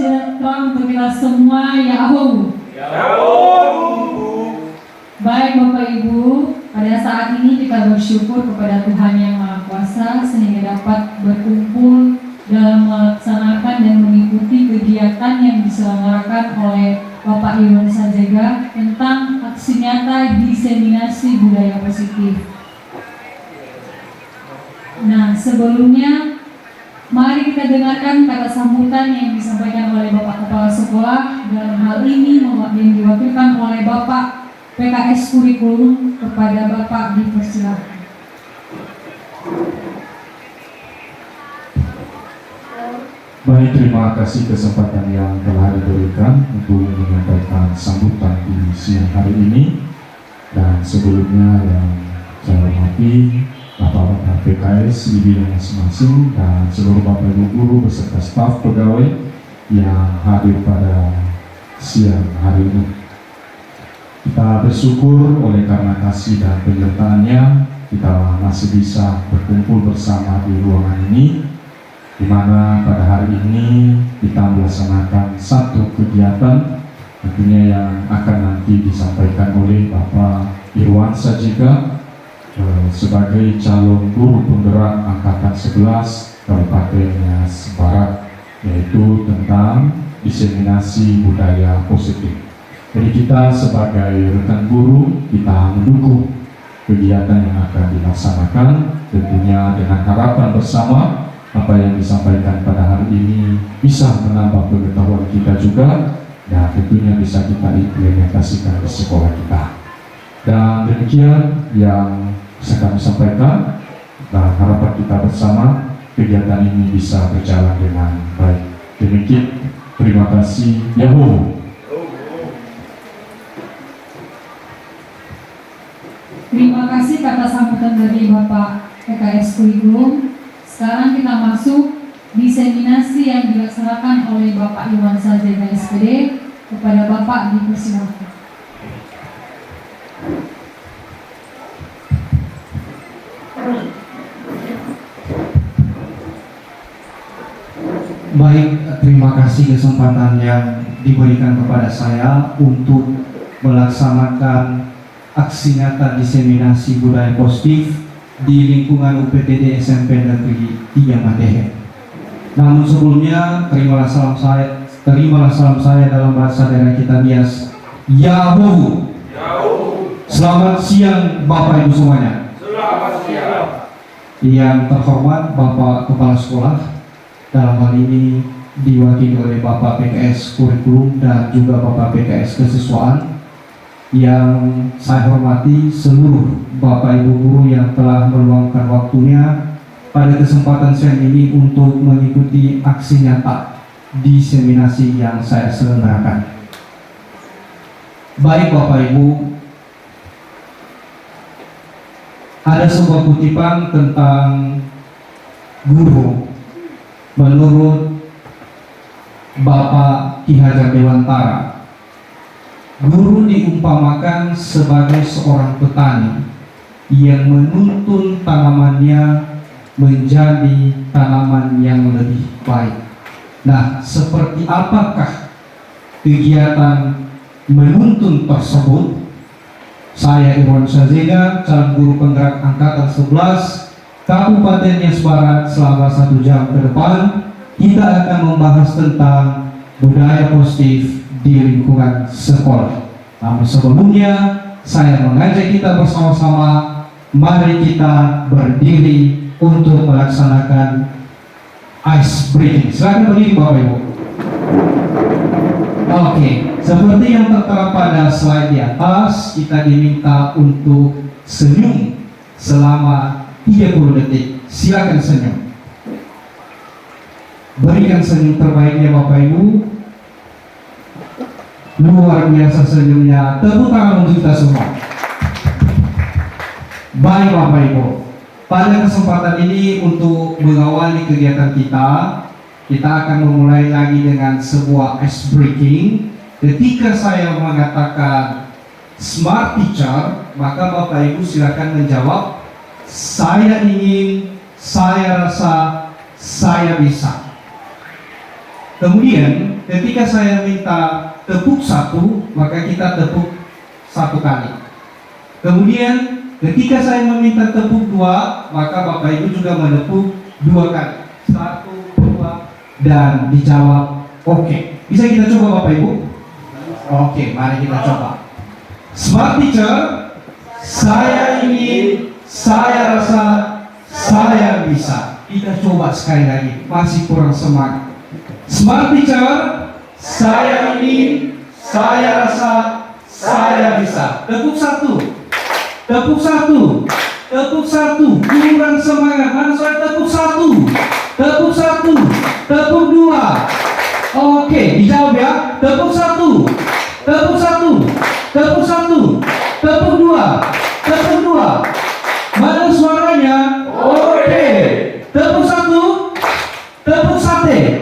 sejahtera untuk kita semua. Yahoo. Baik Bapak Ibu, pada saat ini kita bersyukur kepada Tuhan Yang Maha Kuasa sehingga dapat berkumpul dalam melaksanakan dan mengikuti kegiatan yang diselenggarakan oleh Bapak Irwan Sajega tentang aksi nyata diseminasi budaya positif. Nah, sebelumnya mari kita dengarkan kata sambutan yang disampaikan oleh Bapak Kepala Sekolah, dalam hal ini yang diwakilkan oleh Bapak PKS Kurikulum. Kepada Bapak dipersilakan. Baik, terima kasih kesempatan yang telah diberikan untuk menyampaikan sambutan di siang hari ini. Dan sebelumnya yang saya hormati Bapak-Bapak PKS di bidang masing-masing dan seluruh Bapak Ibu guru beserta staf pegawai yang hadir pada siang hari ini. Kita bersyukur oleh karena kasih dan penyertaannya kita masih bisa berkumpul bersama di ruangan ini, di mana pada hari ini kita melaksanakan satu kegiatan tentunya yang akan nanti disampaikan oleh Bapak Irwan Sajega sebagai calon guru penggerak angkatan 11 Kabupaten Nias Barat, yaitu tentang diseminasi budaya positif. Jadi kita sebagai rekan guru, kita mendukung kegiatan yang akan dilaksanakan, tentunya dengan harapan bersama apa yang disampaikan pada hari ini bisa menambah pengetahuan kita juga, dan tentunya bisa kita implementasikan di sekolah kita. Dan demikian yang bisa kami sampaikan, dan harapan kita bersama kegiatan ini bisa berjalan dengan baik. Demikian, terima kasih. Yahoo. Terima kasih kata sambutan dari Bapak PKS Kurikulum. Sekarang kita masuk diseminasi yang dilaksanakan oleh Bapak Irwan Sajega SPD. Kepada Bapak dipersilakan. Baik, terima kasih kesempatan yang diberikan kepada saya untuk melaksanakan aksi nyata diseminasi budaya positif di lingkungan UPTD SMP Negeri 3 Madehe. Namun sebelumnya, terimalah salam saya dalam bahasa daerah kita Nias. Yahoo. Selamat siang Bapak Ibu semuanya. Selamat siang. Yang terhormat Bapak Kepala Sekolah, dalam hal ini diwakili oleh Bapak PKS Kurikulum dan juga Bapak PKS Kesiswaan. Yang saya hormati seluruh Bapak Ibu guru yang telah meluangkan waktunya pada kesempatan siang ini untuk mengikuti aksi nyata diseminasi yang saya selenggarakan. Baik Bapak Ibu, ada sebuah kutipan tentang guru menurut Bapak Ki Hajar Dewantara. Guru diumpamakan sebagai seorang petani yang menuntun tanamannya menjadi tanaman yang lebih baik. Nah, seperti apakah kegiatan menuntun tersebut? Saya Irwan Sajega, calon guru penggerak angkatan 11 Kabupaten Nias Barat, selama 1 jam ke depan kita akan membahas tentang budaya positif di lingkungan sekolah. Namun sebelumnya saya mengajak kita bersama-sama, mari kita berdiri untuk melaksanakan ice breaking. Silakan berdiri Bapak Ibu. Oke, seperti yang tertera pada slide di atas, kita diminta untuk senyum selama 30 detik. Silakan senyum. Berikan senyum terbaiknya Bapak Ibu. Luar biasa senyumnya. Tepuk tangan untuk kita semua. Baik Bapak Ibu, pada kesempatan ini untuk mengawali kegiatan kita akan memulai lagi dengan sebuah ice breaking. Ketika saya mengatakan smart teacher, maka Bapak Ibu silakan menjawab saya ingin, saya rasa, saya bisa. Kemudian ketika saya minta tepuk 1, maka kita tepuk 1 kali. Kemudian ketika saya meminta tepuk 2, maka Bapak Ibu juga menepuk 2 kali. 1, 2, dan dijawab oke. Bisa kita coba Bapak Ibu? Oke, mari kita coba. Smart teacher, saya ingin, saya rasa, saya bisa. Kita coba sekali lagi, masih kurang semangat. Smart teacher, saya ingin, saya rasa, saya bisa. Tepuk 1, tepuk 1, tepuk 1, kurang semangat. Mana saya tepuk 1, tepuk 1, tepuk 2. Oke, dijawab ya. Tepuk 1, tepuk 1, tepuk 1, tepuk 2, tepuk 2. Mana suaranya? Oke. Tepuk 1, tepuk sate.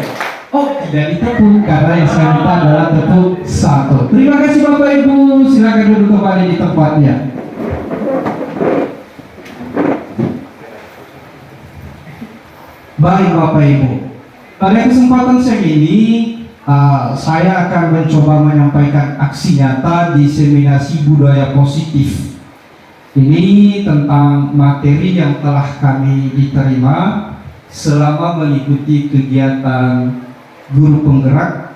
Oh, tidak ditepuk karena yang saya minta adalah tepuk 1. Terima kasih Bapak Ibu. Silakan duduk kembali di tempatnya. Baik Bapak Ibu. Pada kesempatan siang ini, saya akan mencoba menyampaikan aksi nyata diseminasi budaya positif. Ini tentang materi yang telah kami diterima selama mengikuti kegiatan guru penggerak.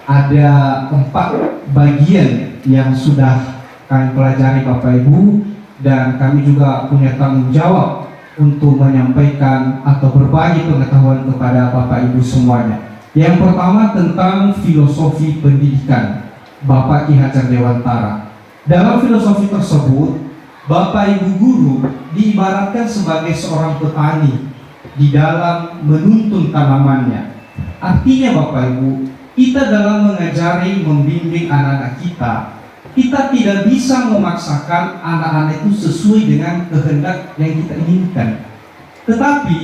Ada 4 bagian yang sudah kami pelajari Bapak Ibu, dan kami juga punya tanggung jawab untuk menyampaikan atau berbagi pengetahuan kepada Bapak Ibu semuanya. Yang pertama tentang filosofi pendidikan Bapak Ki Hajar Dewantara. Dalam filosofi tersebut, Bapak Ibu guru diibaratkan sebagai seorang petani di dalam menuntun tanamannya. Artinya Bapak Ibu, kita dalam mengajari, membimbing anak-anak kita tidak bisa memaksakan anak-anak itu sesuai dengan kehendak yang kita inginkan. Tetapi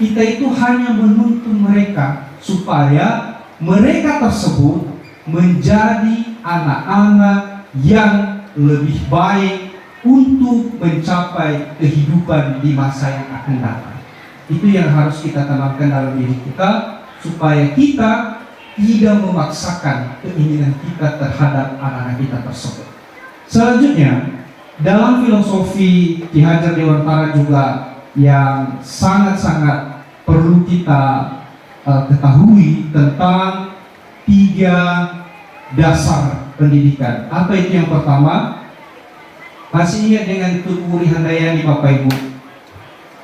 kita itu hanya menuntun mereka supaya mereka tersebut menjadi anak-anak yang lebih baik untuk mencapai kehidupan di masa yang akan datang. Itu yang harus kita tanamkan dalam diri kita, supaya kita tidak memaksakan keinginan kita terhadap anak-anak kita tersebut. Selanjutnya, dalam filosofi Ki Hajar Dewantara juga yang sangat-sangat perlu kita ketahui tentang 3 dasar pendidikan. Apa itu yang pertama? Masih ingat dengan Tutu Wuri Handayani Bapak Ibu?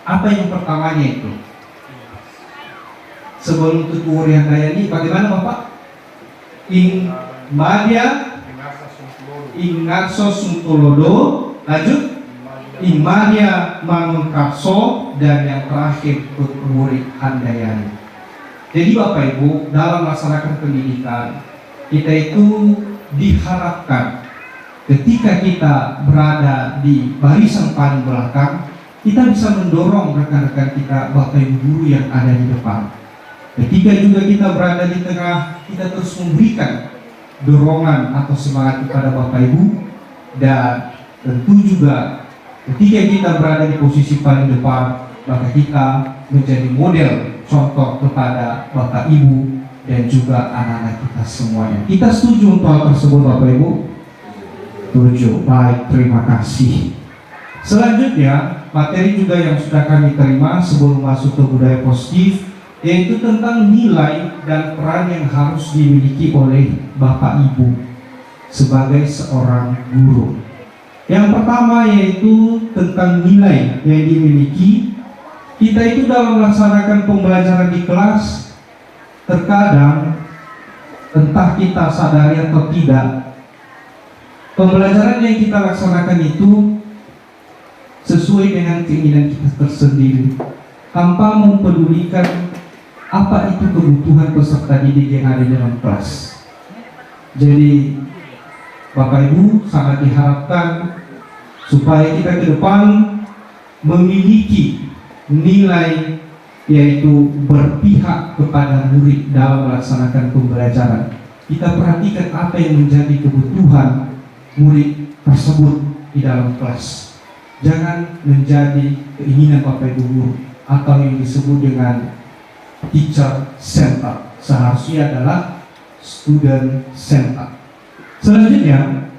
Apa yang pertamanya itu? Sebelum Tutu Wuri Handayani, bagaimana Bapak? Ing Madya Ingarso Suntulodo, lanjut Ing Madya Mangunkarso, dan yang terakhir Tutu Wuri Handayani. Jadi Bapak Ibu, dalam melaksanakan pendidikan, kita itu diharapkan ketika kita berada di barisan paling belakang, kita bisa mendorong rekan-rekan kita, Bapak Ibu guru yang ada di depan. Ketika juga kita berada di tengah, kita terus memberikan dorongan atau semangat kepada Bapak Ibu. Dan tentu juga ketika kita berada di posisi paling depan, maka kita menjadi model contoh kepada Bapak Ibu dan juga anak-anak kita semuanya. Kita setuju untuk hal tersebut Bapak Ibu? Setuju. Baik, terima kasih. Selanjutnya, materi juga yang sudah kami terima sebelum masuk ke budaya positif, yaitu tentang nilai dan peran yang harus dimiliki oleh Bapak Ibu sebagai seorang guru. Yang pertama yaitu tentang nilai yang dimiliki. Kita itu dalam melaksanakan pembelajaran di kelas, terkadang entah kita sadari atau tidak, pembelajaran yang kita laksanakan itu sesuai dengan keinginan kita tersendiri, tanpa mempedulikan apa itu kebutuhan peserta didik yang ada dalam kelas. Jadi Bapak Ibu sangat diharapkan supaya kita ke depan memiliki nilai, yaitu berpihak kepada murid dalam melaksanakan pembelajaran. Kita perhatikan apa yang menjadi kebutuhan murid tersebut di dalam kelas. Jangan menjadi keinginan Bapak Ibu guru atau yang disebut dengan teacher center. seharusnya adalah student center. Selanjutnya,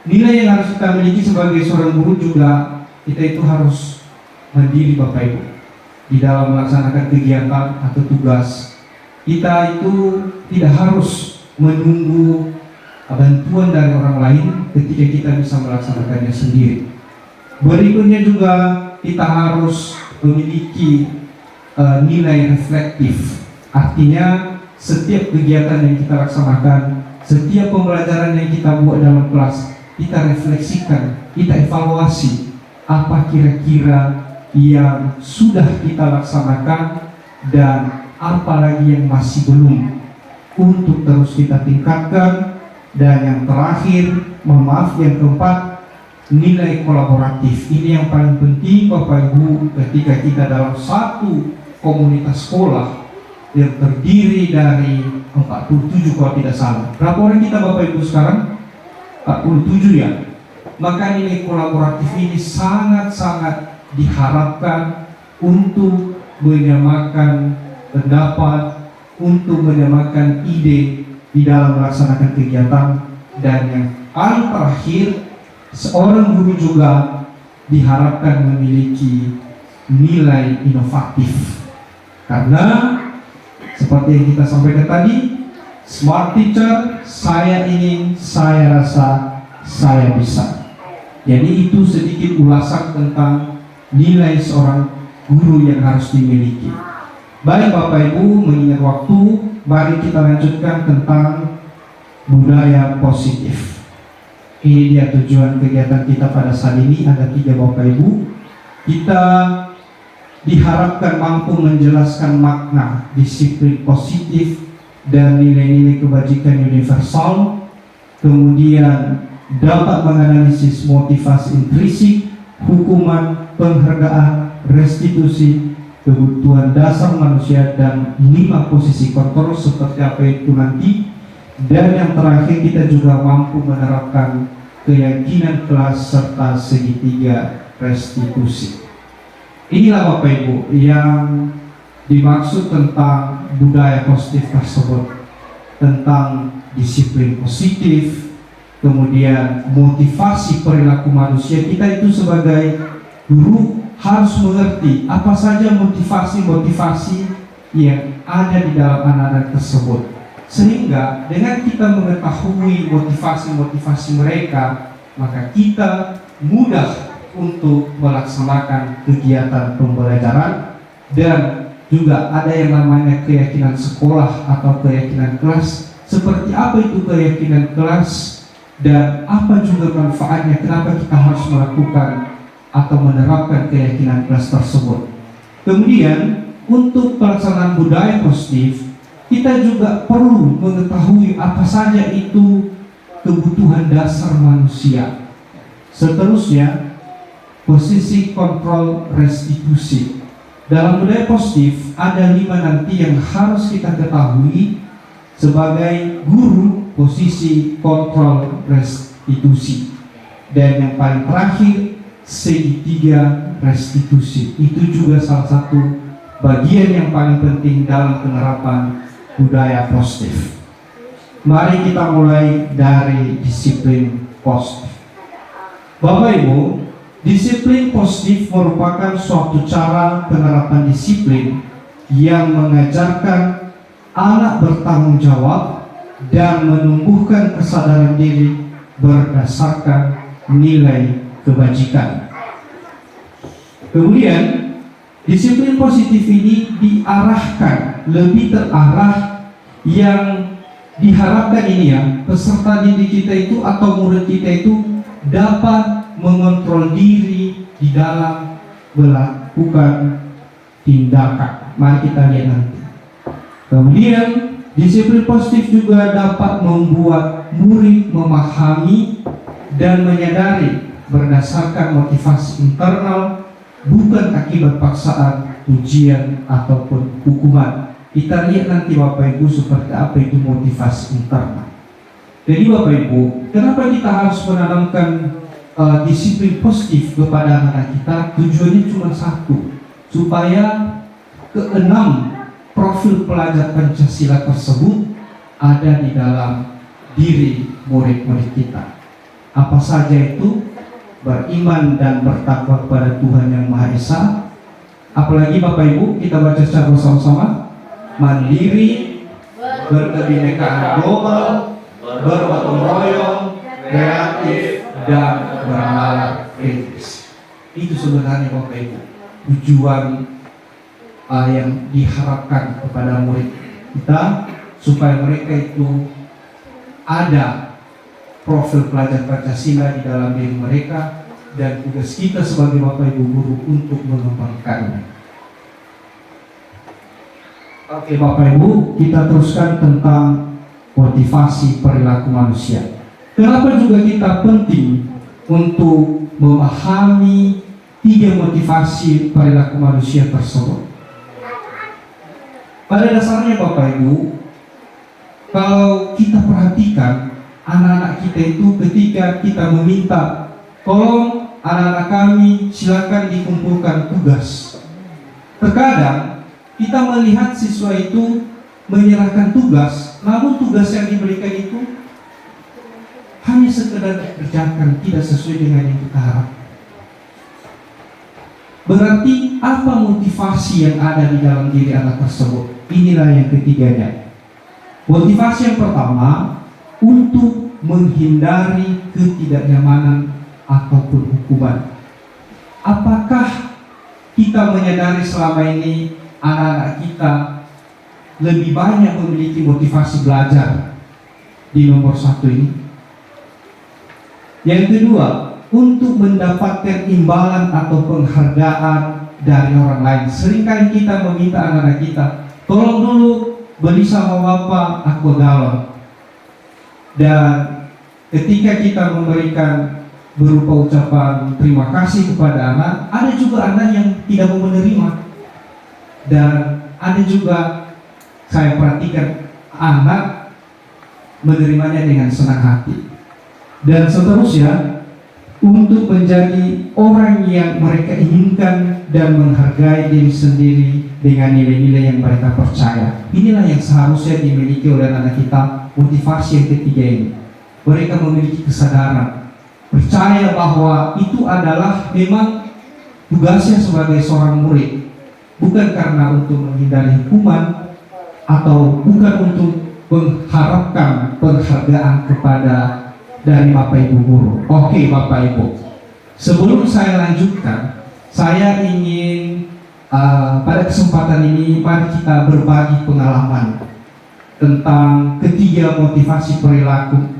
nilai yang harus kita miliki sebagai seorang guru juga, kita itu harus mandiri Bapak Ibu di dalam melaksanakan kegiatan atau tugas. Kita itu tidak harus menunggu bantuan dari orang lain ketika kita bisa melaksanakannya sendiri. Berikutnya juga kita harus memiliki nilai reflektif. Artinya setiap kegiatan yang kita laksanakan, setiap pembelajaran yang kita buat dalam kelas, kita refleksikan, kita evaluasi apa kira-kira yang sudah kita laksanakan dan apa lagi yang masih belum untuk terus kita tingkatkan. Dan yang terakhir, yang keempat, nilai kolaboratif. Ini yang paling penting Bapak Ibu ketika kita dalam satu komunitas sekolah yang terdiri dari 47 kalau tidak salah. Berapa orang kita Bapak Ibu sekarang? 47 ya. Maka nilai kolaboratif ini sangat-sangat diharapkan untuk menyamakan pendapat, untuk menyamakan ide di dalam melaksanakan kegiatan. Dan yang paling terakhir, seorang guru juga diharapkan memiliki nilai inovatif. Karena seperti yang kita sampaikan tadi, smart teacher, saya ingin, saya rasa, saya bisa. Jadi itu sedikit ulasan tentang nilai seorang guru yang harus dimiliki. Baik Bapak Ibu, mengingat waktu, mari kita lanjutkan tentang budaya positif. Ini dia tujuan kegiatan kita pada saat ini. Ada 3 Bapak Ibu. Kita diharapkan mampu menjelaskan makna disiplin positif dan nilai-nilai kebajikan universal, kemudian dapat menganalisis motivasi intrinsik, hukuman, penghargaan, restitusi, kebutuhan dasar manusia, dan 5 posisi kontrol seperti apa itu nanti. Dan yang terakhir, kita juga mampu menerapkan keyakinan kelas serta segitiga restitusi. Inilah Bapak Ibu yang dimaksud tentang budaya positif tersebut, tentang disiplin positif, kemudian motivasi perilaku manusia. Kita itu sebagai guru harus mengerti apa saja motivasi-motivasi yang ada di dalam anak-anak tersebut, sehingga dengan kita mengetahui motivasi-motivasi mereka, maka kita mudah untuk melaksanakan kegiatan pembelajaran. Dan juga ada yang namanya keyakinan sekolah atau keyakinan kelas. Seperti apa itu keyakinan kelas dan apa juga manfaatnya, kenapa kita harus melakukan atau menerapkan keyakinan kelas tersebut. Kemudian untuk pelaksanaan budaya positif, kita juga perlu mengetahui apa saja itu kebutuhan dasar manusia. Seterusnya, posisi kontrol restitusi. Dalam budaya positif ada 5 nanti yang harus kita ketahui sebagai guru, posisi kontrol restitusi. Dan yang paling terakhir, segitiga restitusi. Itu juga salah satu bagian yang paling penting dalam penerapan budaya positif. Mari kita mulai dari disiplin positif. Bapak Ibu, disiplin positif merupakan suatu cara penerapan disiplin yang mengajarkan anak bertanggung jawab dan menumbuhkan kesadaran diri berdasarkan nilai kebajikan. Kemudian disiplin positif ini diarahkan, lebih terarah, yang diharapkan ini ya, peserta didik kita itu atau murid kita itu dapat mengontrol diri di dalam melakukan tindakan. Mari kita lihat nanti. Kemudian disiplin positif juga dapat membuat murid memahami dan menyadari berdasarkan motivasi internal, bukan akibat paksaan, ujian, ataupun hukuman. Kita lihat nanti Bapak Ibu seperti apa itu motivasi internal. Jadi Bapak Ibu, kenapa kita harus menanamkan disiplin positif kepada anak-anak kita? Tujuannya cuma satu, supaya keenam profil pelajar Pancasila tersebut ada di dalam diri murid-murid kita. Apa saja itu? Beriman dan bertakwa kepada Tuhan Yang Maha Esa. Apalagi Bapak Ibu, kita baca secara bersama-sama. Mandiri, berkebinekaan global, bergotong royong, kreatif, dan bernalar kritis. Itu sebenarnya Bapak Ibu tujuan yang diharapkan kepada murid kita, supaya mereka itu ada profil pelajar Pancasila di dalam diri mereka, dan tugas kita sebagai Bapak Ibu guru untuk mengembangkannya. Oke Bapak Ibu, kita teruskan tentang motivasi perilaku manusia. Kenapa juga kita penting untuk memahami 3 motivasi perilaku manusia tersebut? Pada dasarnya Bapak Ibu, kalau kita perhatikan anak-anak kita itu, ketika kita meminta, tolong anak-anak kami silakan dikumpulkan tugas, terkadang kita melihat siswa itu menyerahkan tugas, namun tugas yang diberikan itu hanya sekedar dikerjakan, tidak sesuai dengan yang kita harapkan. Berarti apa motivasi yang ada di dalam diri anak tersebut? Inilah yang ketiganya. Motivasi yang pertama, untuk menghindari ketidaknyamanan ataupun hukuman. Apakah kita menyadari selama ini anak-anak kita lebih banyak memiliki motivasi belajar di nomor 1 ini? Yang kedua, untuk mendapatkan imbalan atau penghargaan dari orang lain. Seringkali kita meminta anak-anak kita, tolong dulu beli sama bapak aqua galon. Dan ketika kita memberikan berupa ucapan terima kasih kepada anak, ada juga anak yang tidak mau menerima. Dan ada juga saya perhatikan anak menerimanya dengan senang hati. Dan seterusnya, untuk menjadi orang yang mereka inginkan dan menghargai diri sendiri dengan nilai-nilai yang mereka percaya. Inilah yang seharusnya dimiliki oleh anak kita, motivasi yang ketiga ini. Mereka memiliki kesadaran, percaya bahwa itu adalah memang tugasnya sebagai seorang murid, bukan karena untuk menghindari hukuman atau bukan untuk mengharapkan penghargaan kepada dari Bapak Ibu guru. Oke Bapak Ibu, sebelum saya lanjutkan, saya ingin pada kesempatan ini mari kita berbagi pengalaman tentang ketiga motivasi perilaku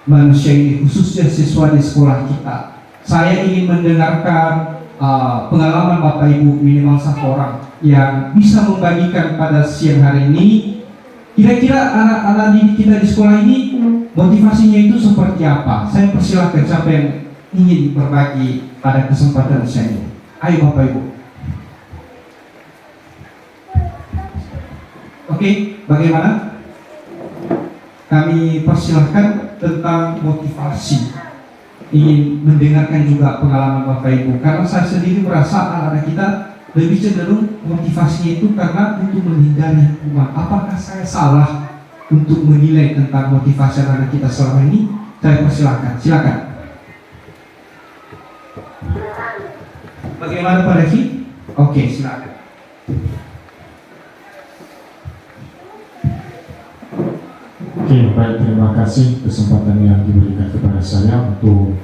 manusia ini, khususnya siswa di sekolah kita. Saya ingin mendengarkan pengalaman Bapak Ibu minimal 1 orang yang bisa membagikan pada siang hari ini. Kira-kira anak-anak didik kita di sekolah ini motivasinya itu seperti apa? Saya persilahkan siapa yang ingin berbagi pada kesempatan siang ini. Ayo Bapak Ibu. Oke, bagaimana? Kami persilahkan tentang motivasi. Ingin mendengarkan juga pengalaman Bapak Ibu, karena saya sendiri merasa anak-anak kita lebih cenderung motivasinya itu karena untuk menghindari hukuman. Apakah saya salah untuk menilai tentang motivasi anak kita selama ini? Saya persilahkan, silakan. Bagaimana Pak Revi? Oke, silakan. Oke, baik, terima kasih kesempatan yang diberikan kepada saya untuk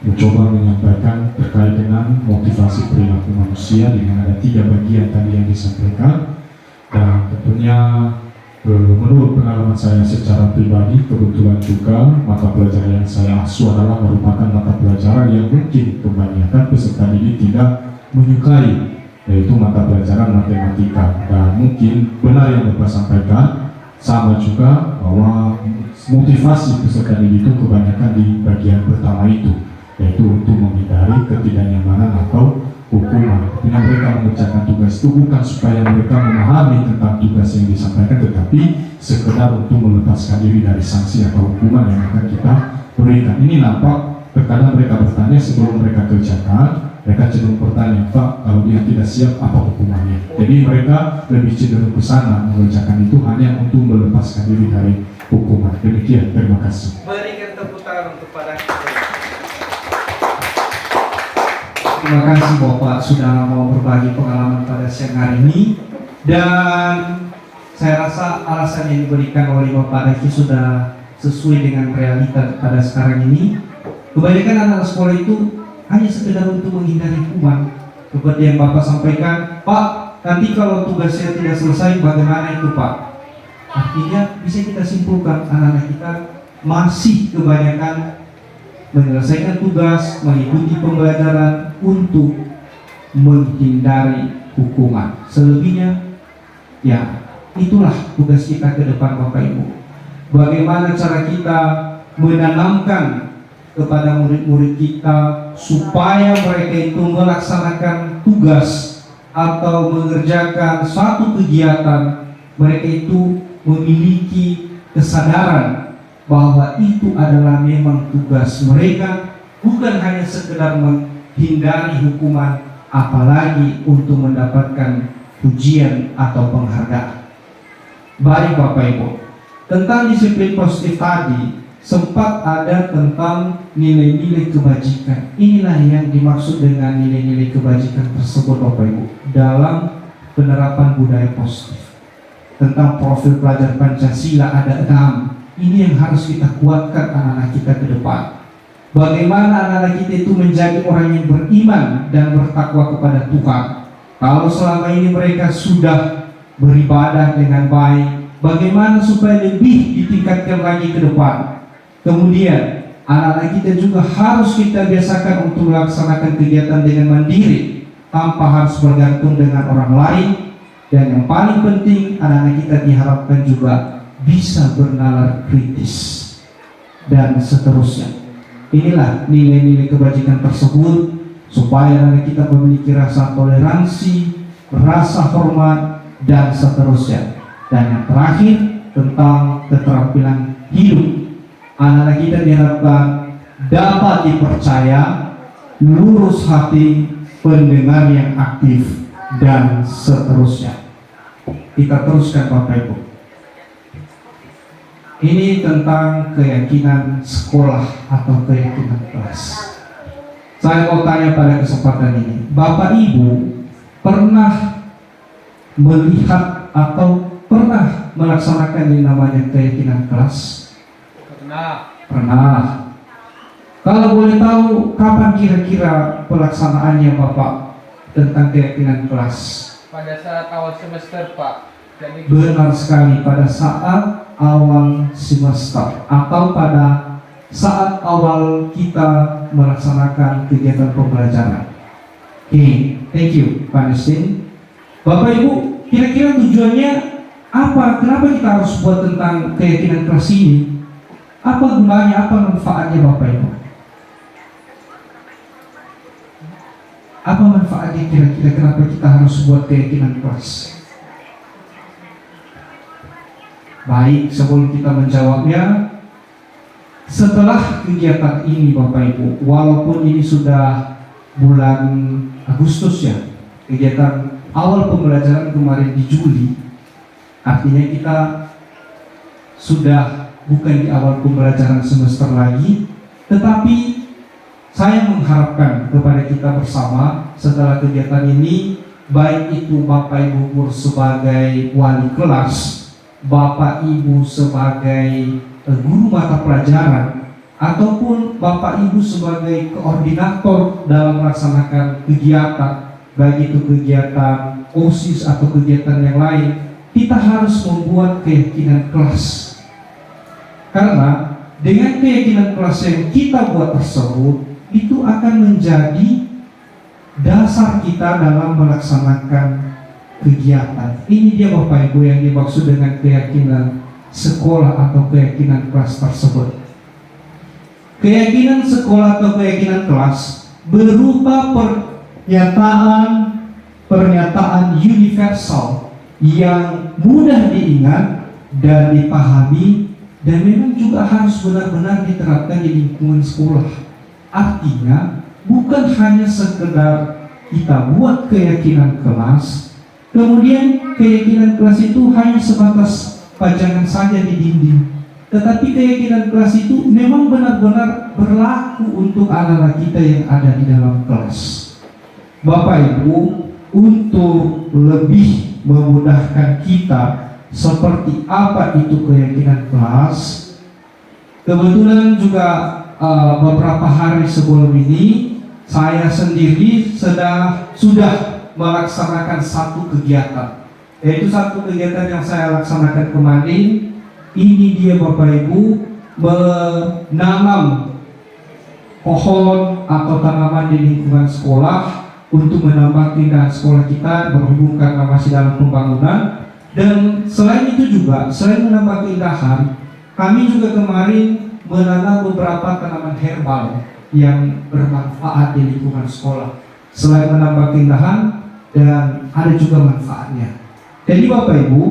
mencoba menyampaikan terkait dengan motivasi perilaku manusia, di mana ada 3 bagian tadi yang disampaikan. Dan tentunya menurut pengalaman saya secara pribadi, kebetulan juga mata pelajaran yang saya asuh adalah merupakan mata pelajaran yang mungkin kebanyakan peserta didik tidak menyukai, yaitu mata pelajaran matematika. Dan mungkin benar yang Bapak sampaikan, sama juga bahwa motivasi peserta didik itu kebanyakan di bagian pertama itu, yaitu untuk menghindari ketidaknyamanan atau hukuman. Ketika mereka mengerjakan tugas itu bukan supaya mereka memahami tentang tugas yang disampaikan, tetapi sekedar untuk melepaskan diri dari sanksi atau hukuman yang akan kita berikan. Ini nampak terkadang mereka bertanya sebelum mereka kerjakan, mereka cenderung bertanya, Pak, kalau dia tidak siap apa hukumannya? Jadi mereka lebih cenderung ke sana mengerjakan itu hanya untuk melepaskan diri dari hukuman. Demikian, terima kasih. Berikan tepuk tangan untuk pada terima kasih Bapak sudah mau berbagi pengalaman pada siang hari ini, dan saya rasa alasan yang diberikan oleh Bapak Daki sudah sesuai dengan realita pada sekarang ini. Kebanyakan anak sekolah itu hanya sekedar untuk menghindari hukuman. Seperti yang Bapak sampaikan, Pak, nanti kalau tugasnya tidak selesai bagaimana itu Pak? Artinya bisa kita simpulkan anak-anak kita masih kebanyakan menyelesaikan tugas, mengikuti pembelajaran untuk menghindari hukuman. Selebihnya, ya itulah tugas kita ke depan Bapak Ibu. Bagaimana cara kita menanamkan kepada murid-murid kita supaya mereka itu melaksanakan tugas atau mengerjakan suatu kegiatan, mereka itu memiliki kesadaran bahwa itu adalah memang tugas mereka, bukan hanya sekedar menghindari hukuman, apalagi untuk mendapatkan pujian atau penghargaan. Baik Bapak Ibu, tentang disiplin positif tadi sempat ada tentang nilai-nilai kebajikan. Inilah yang dimaksud dengan nilai-nilai kebajikan tersebut Bapak Ibu dalam penerapan budaya positif. Tentang profil pelajar Pancasila ada 6. Ini yang harus kita kuatkan anak-anak kita ke depan. Bagaimana anak-anak kita itu menjadi orang yang beriman dan bertakwa kepada Tuhan. Kalau selama ini mereka sudah beribadah dengan baik, bagaimana supaya lebih ditingkatkan lagi ke depan. Kemudian anak-anak kita juga harus kita biasakan untuk melaksanakan kegiatan dengan mandiri, tanpa harus bergantung dengan orang lain. Dan yang paling penting, anak-anak kita diharapkan juga bisa bernalar kritis dan seterusnya. Inilah nilai-nilai kebajikan tersebut supaya anak kita memiliki rasa toleransi, rasa hormat, dan seterusnya. Dan yang terakhir tentang keterampilan hidup, anak-anak kita diharapkan dapat dipercaya, lurus hati, pendengar yang aktif, dan seterusnya. Kita teruskan Bapak Ibu. Ini tentang keyakinan sekolah atau keyakinan kelas. Saya mau tanya pada kesempatan ini, Bapak Ibu pernah melihat atau pernah melaksanakan yang namanya keyakinan kelas? Pernah. Kalau boleh tahu kapan kira-kira pelaksanaannya Bapak tentang keyakinan kelas? Pada saat awal semester Pak. Jadi Benar sekali, pada saat awal semester atau pada saat awal kita melaksanakan kegiatan pembelajaran. Oke, thank you Pak Nestin. Bapak Ibu, kira-kira tujuannya apa? Kenapa kita harus buat tentang keyakinan kelas ini? Apa gunanya, apa manfaatnya Bapak Ibu? Apa manfaatnya kira-kira, kenapa kita harus buat keyakinan kelas? Baik, sebelum kita menjawabnya, setelah kegiatan ini Bapak Ibu, walaupun ini sudah bulan Agustus ya, kegiatan awal pembelajaran kemarin di Juli, artinya kita sudah bukan di awal pembelajaran semester lagi, tetapi saya mengharapkan kepada kita bersama setelah kegiatan ini, baik itu Bapak Ibu guru sebagai wali kelas, Bapak Ibu sebagai guru mata pelajaran, ataupun Bapak Ibu sebagai koordinator dalam melaksanakan kegiatan, baik itu kegiatan OSIS atau kegiatan yang lain, kita harus membuat keyakinan kelas. Karena dengan keyakinan kelas yang kita buat tersebut, itu akan menjadi dasar kita dalam melaksanakan kegiatan. Ini dia Bapak Ibu yang dimaksud dengan keyakinan sekolah atau keyakinan kelas tersebut. Keyakinan sekolah atau keyakinan kelas berupa pernyataan universal yang mudah diingat dan dipahami, dan memang juga harus benar-benar diterapkan di lingkungan sekolah. Artinya bukan hanya sekedar kita buat keyakinan kelas, kemudian keyakinan kelas itu hanya sebatas pajangan saja di dinding, tetapi keyakinan kelas itu memang benar-benar berlaku untuk anak-anak kita yang ada di dalam kelas. Bapak Ibu, untuk lebih memudahkan kita seperti apa itu keyakinan kelas, kebetulan juga beberapa hari sebelum ini saya sendiri sudah melaksanakan satu kegiatan, yaitu satu kegiatan yang saya laksanakan kemarin. Ini dia Bapak Ibu, menanam pohon atau tanaman di lingkungan sekolah untuk menambah keindahan sekolah kita, berhubung karena masih dalam pembangunan. Dan selain itu juga, selain menambah keindahan, kami juga kemarin menanam beberapa tanaman herbal yang bermanfaat di lingkungan sekolah. Selain menambah keindahan, dan ada juga manfaatnya. Jadi Bapak Ibu,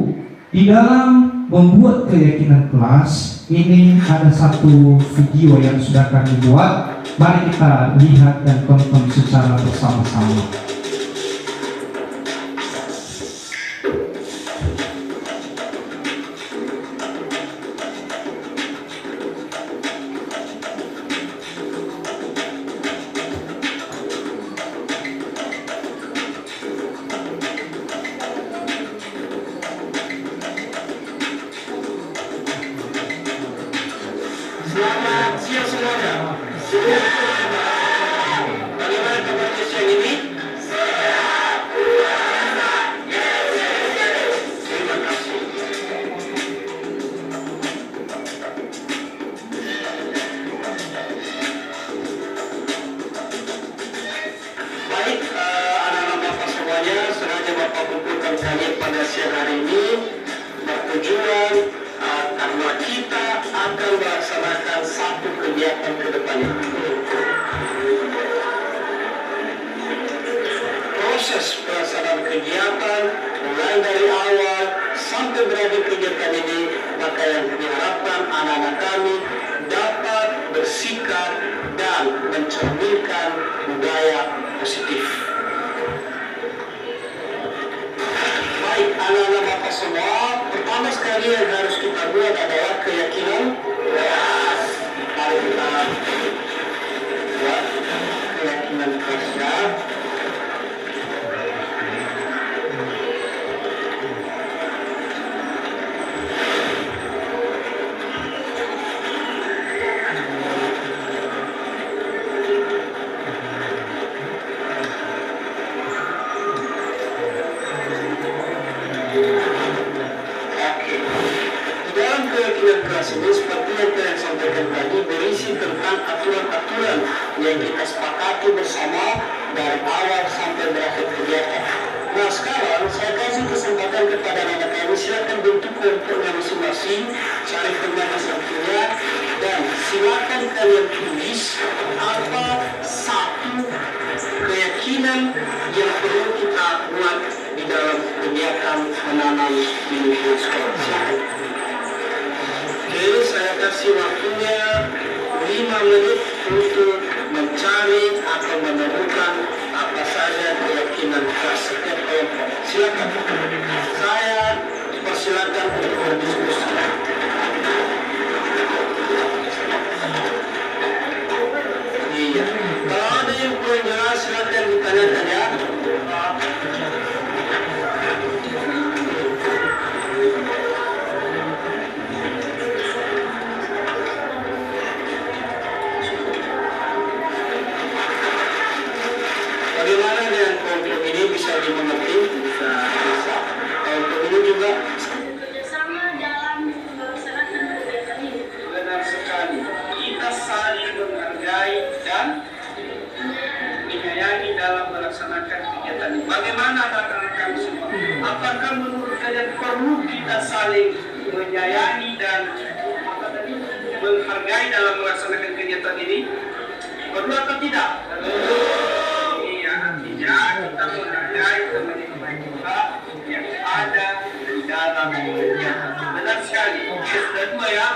di dalam membuat keyakinan kelas ini ada satu video yang sudah kami buat. Mari kita lihat dan tonton secara bersama-sama. Selamat siang semuanya. Bagaimana kabarnya siang ini? Terima kasih. Baik, anak-anak Bapak semuanya, sengaja Bapak kumpulkan kalian pada siang hari ini bertujuan karena kita akan melaksanakan satu kegiatan ke depannya. Proses pelaksanaan kegiatan mulai dari awal sampai berakhir kegiatan ini, maka yang diharapkan anak-anak kami dapat bersikap dan mencerminkan budaya positif. Baik, anak-anak Bapak semua, pertama sekali yang harus kita buat adalah keyakinan. Mari kita buat keyakinan kelasnya. Keyakinan kelas ini seperti yang saya sampaikan tadi berisi tentang aturan-aturan yang kita sepakati bersama dari awal sampai berakhir kegiatan. Nah sekarang saya kasih kesempatan kepada anak-anak kami, silakan bentuk kelompoknya masing-masing, cari teman satunya, dan silakan kalian tulis apa satu keyakinan yang perlu kita buat di dalam kegiatan menanam di lingkungan sekolah. Silakan. Jadi saya kasih waktunya 5 menit untuk mencari atau menemukan apa saja keyakinan kelas setiap kelompok. Silakan. Saya persilakan untuk berdiskusi. Iya. Kalau ada yang kurang jelas silakan ditanyakan ya. Bagaimana dengan kelompok ini bisa dimengerti? Bisa. Kelompok ini juga Bekerjasama dalam melaksanakan kegiatan ini. benar sekali. Kita saling menghargai dan menyayangi dalam melaksanakan kegiatan ini. Bagaimana anak-anak kami semua? Apakah menurut kalian perlu kita saling menyayangi dan menghargai dalam melaksanakan kegiatan ini? Perlu atau tidak? Iya, artinya kita menghargai teman-teman kita yang ada di dalam kegiatan. Benar sekali. Oke, sudah 2 ya.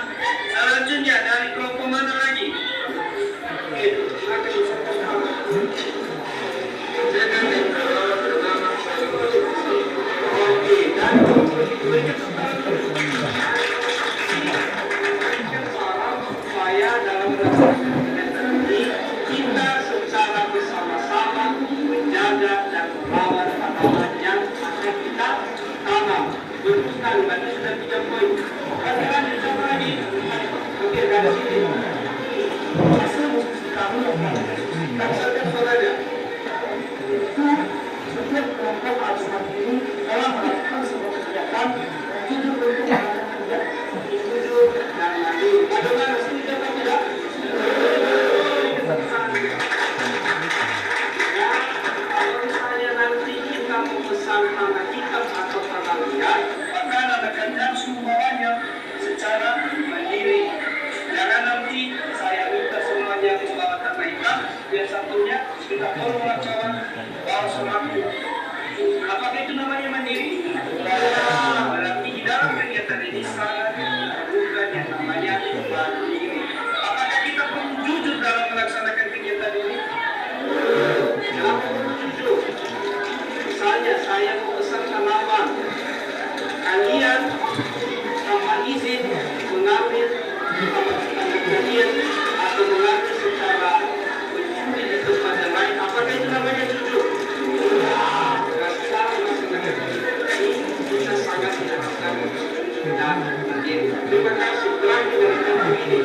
Selanjutnya dari kelompok mana lagi? Oke, silakan. kita secara bersama-sama menjaga dan merawat tanaman yang akan kita tanam. Berhutang, berarti sudah 3 poin. Nanti lanjut sama lagi. Oke, dari sini. Laksanakan saudara. Setiap kelompok harus mandiri dalam melakukan sebuah kegiatan tujuh untuk melakukan kegiatan. Tujuh dan mandiri. Bagaimana setuju atau tidak? Kalau misalnya nanti kita memesan tanah hitam atau tanah liat, maka anda harus membawanya secara mandiri. Jangan nanti saya minta semuanya membawa tanah hitam, biar satunya kita tolonglah kawan bawa semaku. Apakah itu namanya mandiri? Berarti di dalam kegiatan ini sangat bukan yang namanya mandiri. Apakah kita perlu jujur dalam melaksanakan kegiatan ini? Kenapa perlu jujur? Misalnya saya memesan tanaman, kalian tanpa izin mengambil tanaman kalian atau mengambil secara mencuri di tempat yang lain, apakah itu namanya jujur? Kita sangat tidak bisa jujur dan mandiri. Terima kasih. Terakhir dari kami ini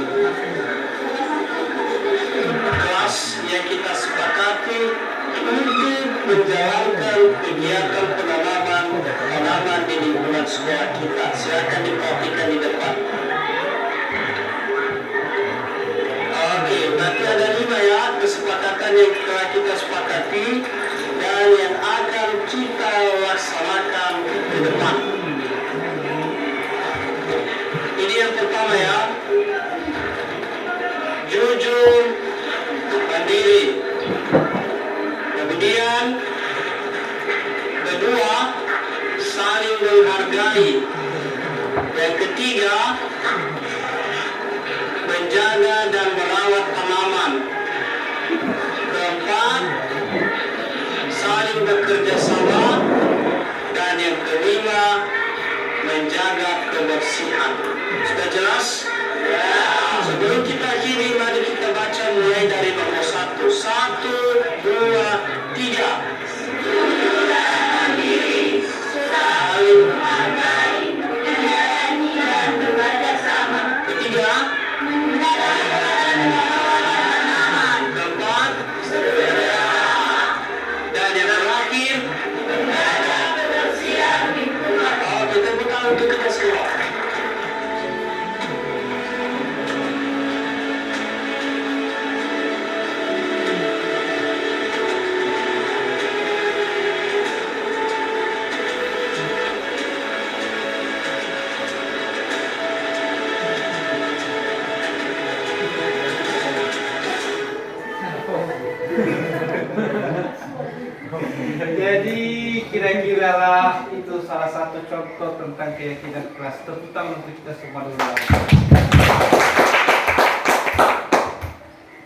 kelas yang kita sepakati untuk menjalankan kegiatan penanaman di lingkungan sekolah kita. Silakan diperhatikan di depan. Oke, nanti ada 5 ya kesepakatan yang telah kita sepakati dan yang akan kita laksanakan ke depan. Ini yang pertama ya, jujur mandiri. Kemudian kedua, saling menghargai. Yang ketiga, menjaga dan merawat tanaman. Keempat, saling bekerja sama. Dan yang kelima, menjaga kebersihan. Sudah jelas? Sebelum kita akhiri, mari kita baca mulai dari nomor 1. 1, 2, 3. Saling menghargai. Ketiga, keempat, dan yang terakhir, kita buka untuk kita semua. Jadi kira-kira lah itu salah satu contoh tentang keyakinan kelas, terutama untuk kita semua dulu.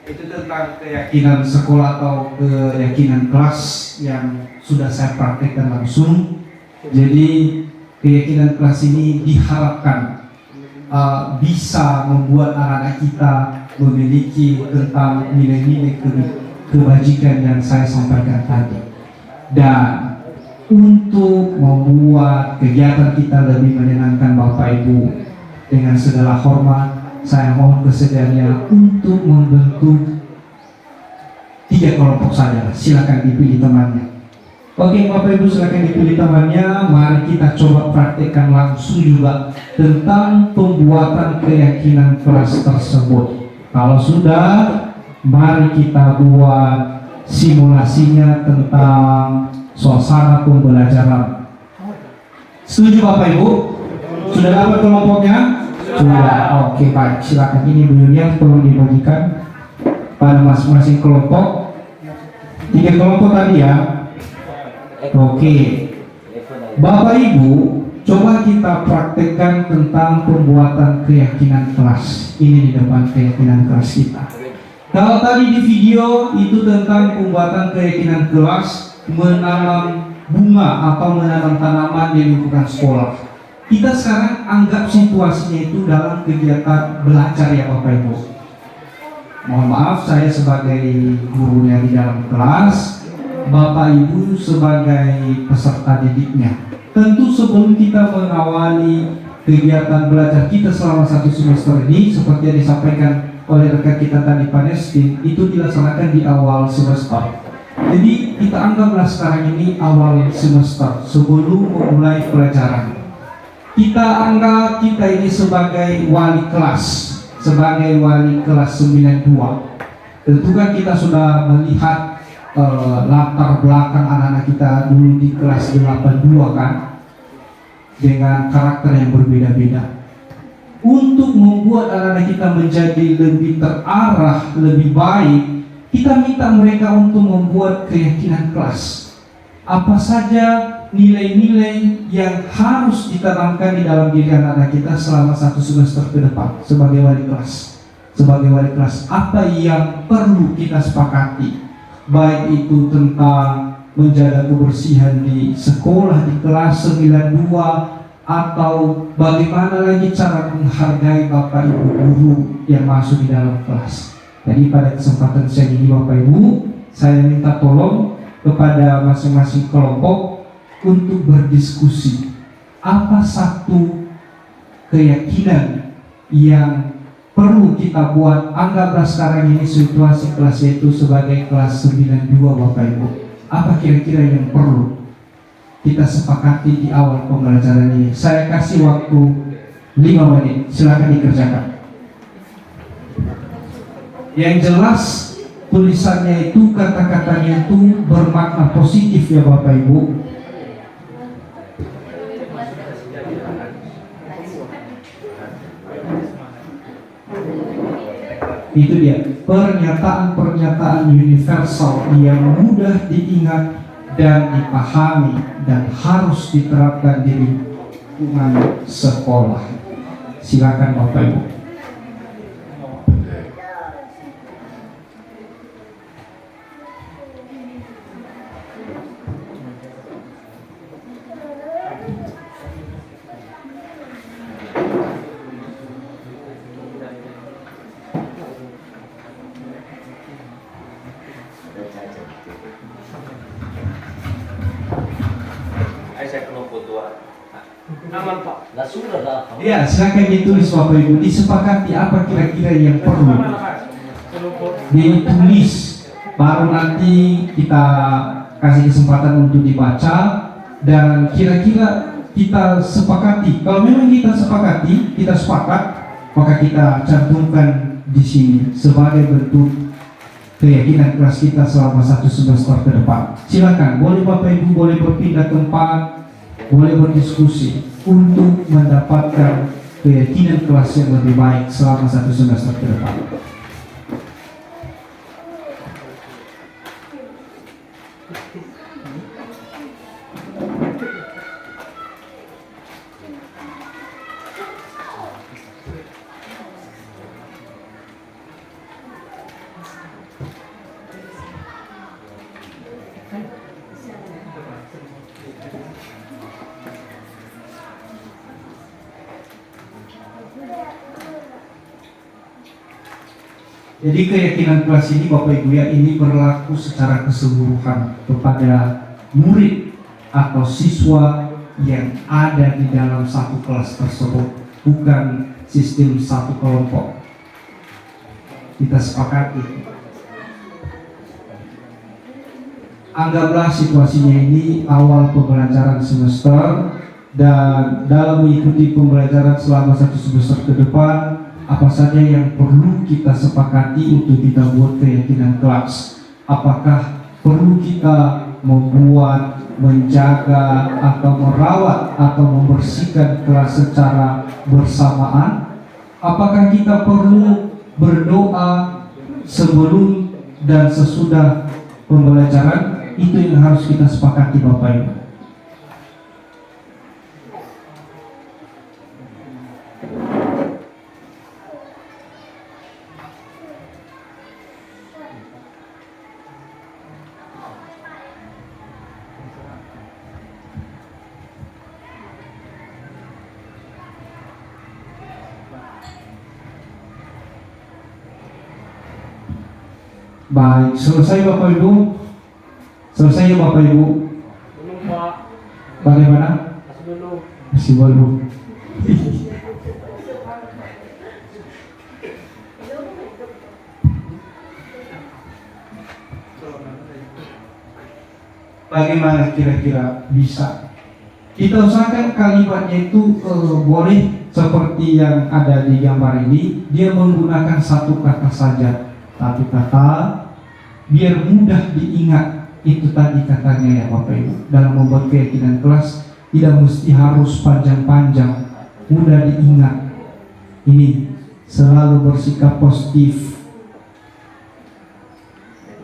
Itu tentang keyakinan sekolah atau keyakinan kelas yang sudah saya praktekkan langsung. Jadi keyakinan kelas ini diharapkan bisa membuat anak-anak kita memiliki tentang nilai-nilai kebajikan yang saya sampaikan tadi. Dan untuk membuat kegiatan kita lebih menyenangkan Bapak Ibu, dengan segala hormat saya mohon kesediaannya untuk membentuk 3 kelompok saja. Silakan dipilih temannya. Oke Bapak Ibu, silakan dipilih temannya. Mari kita coba praktekkan langsung juga tentang pembuatan keyakinan kelas tersebut. Kalau sudah, mari kita buat simulasinya tentang suasana pembelajaran. Setuju Bapak Ibu? Sudah dapat kelompoknya? Sudah. Oke baik, silakan. Ini dulunya tolong dibagikan pada masing-masing kelompok. 3 kelompok tadi ya. Oke. Bapak Ibu, coba kita praktekkan tentang pembuatan keyakinan kelas. Ini di depan keyakinan kelas kita. Kalau tadi di video itu tentang pembuatan keyakinan kelas, menanam bunga atau menanam tanaman di lingkungan sekolah. Kita sekarang anggap situasinya itu dalam kegiatan belajar ya Bapak Ibu. Mohon maaf, saya sebagai gurunya di dalam kelas, Bapak Ibu sebagai peserta didiknya. Tentu sebelum kita mengawali kegiatan belajar kita selama 1 semester ini, seperti yang disampaikan oleh rekan kita tadi Pak Nestin, itu dilaksanakan di awal semester. Jadi kita anggaplah sekarang ini awal semester sebelum memulai pelajaran. Kita anggap kita ini sebagai wali kelas, sebagai wali kelas 92. Tentu kan kita sudah melihat latar belakang anak-anak kita dulu di kelas 82 kan, dengan karakter yang berbeda-beda. Untuk membuat anak-anak kita menjadi lebih terarah, lebih baik, kita minta mereka untuk membuat keyakinan kelas. Apa saja nilai-nilai yang harus ditanamkan di dalam diri anak-anak kita selama 1 semester ke depan sebagai wali kelas. Sebagai wali kelas, apa yang perlu kita sepakati, baik itu tentang menjaga kebersihan di sekolah, di kelas 92, atau bagaimana lagi cara menghargai Bapak Ibu guru yang masuk di dalam kelas. Jadi pada kesempatan saya ini Bapak Ibu, saya minta tolong kepada masing-masing kelompok untuk berdiskusi apa satu keyakinan yang perlu kita buat. Anggaplah sekarang ini situasi kelas itu sebagai kelas 92 Bapak Ibu. Apa kira-kira yang perlu kita sepakati di awal pembelajaran ini? Saya kasih waktu 5 menit, silakan dikerjakan. Yang jelas tulisannya itu, kata-katanya itu bermakna positif ya Bapak Ibu. Itu dia, pernyataan-pernyataan universal yang mudah diingat dan dipahami dan harus diterapkan di lingkungan sekolah. Silakan Bapak Ibu. Saya kelompok 2. Aman Pak. Ya, silakan ditulis Bapak Ibu. Disepakati apa kira-kira yang perlu ditulis. Baru nanti kita kasih kesempatan untuk dibaca dan kira-kira kita sepakati. Kalau memang kita sepakati, kita sepakat, maka kita cantumkan di sini sebagai bentuk keyakinan kelas kita selama 1 semester ke depan. Silakan, boleh Bapak Ibu boleh berpindah tempat, boleh berdiskusi untuk mendapatkan keyakinan kelas yang lebih baik selama 1 semester ke depan. Jadi keyakinan kelas ini Bapak Ibu ya, ini berlaku secara keseluruhan kepada murid atau siswa yang ada di dalam satu kelas tersebut, bukan sistem satu kelompok. Kita sepakati. Anggaplah situasinya ini awal pembelajaran semester, dan dalam mengikuti pembelajaran selama 1 semester ke depan, apa saja yang perlu kita sepakati untuk kita buat keyakinan kelas. Apakah perlu kita membuat, menjaga, atau merawat, atau membersihkan kelas secara bersamaan? Apakah kita perlu berdoa sebelum dan sesudah pembelajaran? Itu yang harus kita sepakati Bapak Ibu. Baik, selesai Bapak Ibu? Selesai ya Bapak Ibu? Belum Pak, Bagaimana? masih dulu. Masih belum. Bagaimana kira-kira bisa? Kita usahakan kalimatnya itu boleh seperti yang ada di gambar ini. Dia menggunakan satu kata saja, tapi kata biar mudah diingat. Itu tadi katanya ya Bapak Ibu. Dalam membuat keyakinan kelas tidak mesti harus panjang-panjang, mudah diingat. Ini selalu bersikap positif,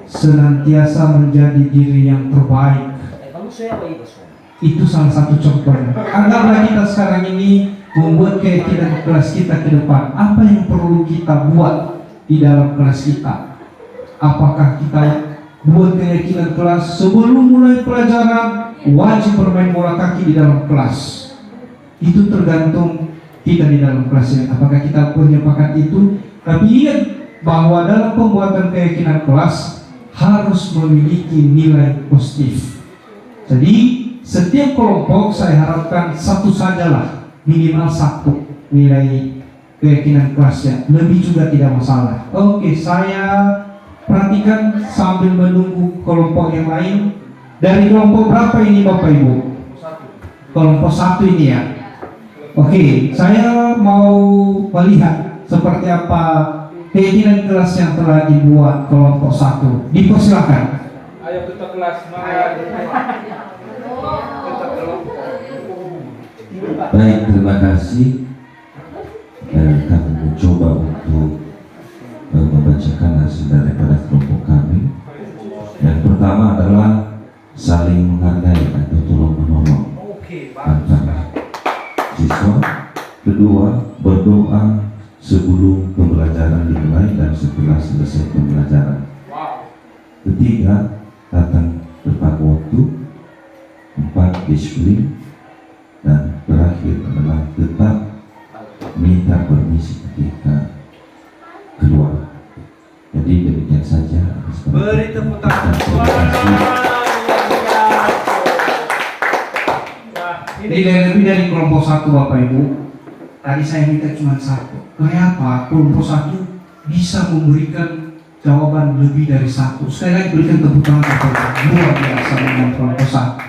senantiasa menjadi diri yang terbaik. Itu salah satu contohnya. Anggaplah kita sekarang ini membuat keyakinan kelas kita ke depan. Apa yang perlu kita buat di dalam kelas kita? Apakah kita buat keyakinan kelas sebelum mulai pelajaran wajib bermain bola kaki di dalam kelas? Itu tergantung kita di dalam kelas ini. Apakah kita menyepakati itu? Tapi ingat bahwa dalam pembuatan keyakinan kelas harus memiliki nilai positif. Jadi setiap kelompok saya harapkan satu sajalah, minimal satu nilai keyakinan kelasnya. Lebih juga tidak masalah. Oke, saya perhatikan sambil menunggu kelompok yang lain. Dari kelompok berapa ini Bapak Ibu? Kelompok satu ini ya. Oke, saya mau melihat seperti apa keyakinan kelas yang telah dibuat kelompok satu. Dipersilakan. Ayo kita kelas, semangat. Baik, terima kasih. Kami mencoba untuk membacakan hasil daripada kelompok kami. Yang pertama adalah saling menghargai atau tolong menolong antara siswa. Kedua, berdoa sebelum pembelajaran dimulai dan setelah selesai pembelajaran. Ketiga, datang tepat waktu. Empat, disiplin. Dan terakhir adalah tetap minta permisi ketika keluar. Jadi demikian saja. Beri tepuk tangan. Ini lebih dari kelompok satu Bapak Ibu. Tadi saya minta cuma satu. Kenapa kelompok satu bisa memberikan jawaban lebih dari satu? Sekali lagi berikan tepuk tangan Bapak Ibu. Luar biasa dengan kelompok satu.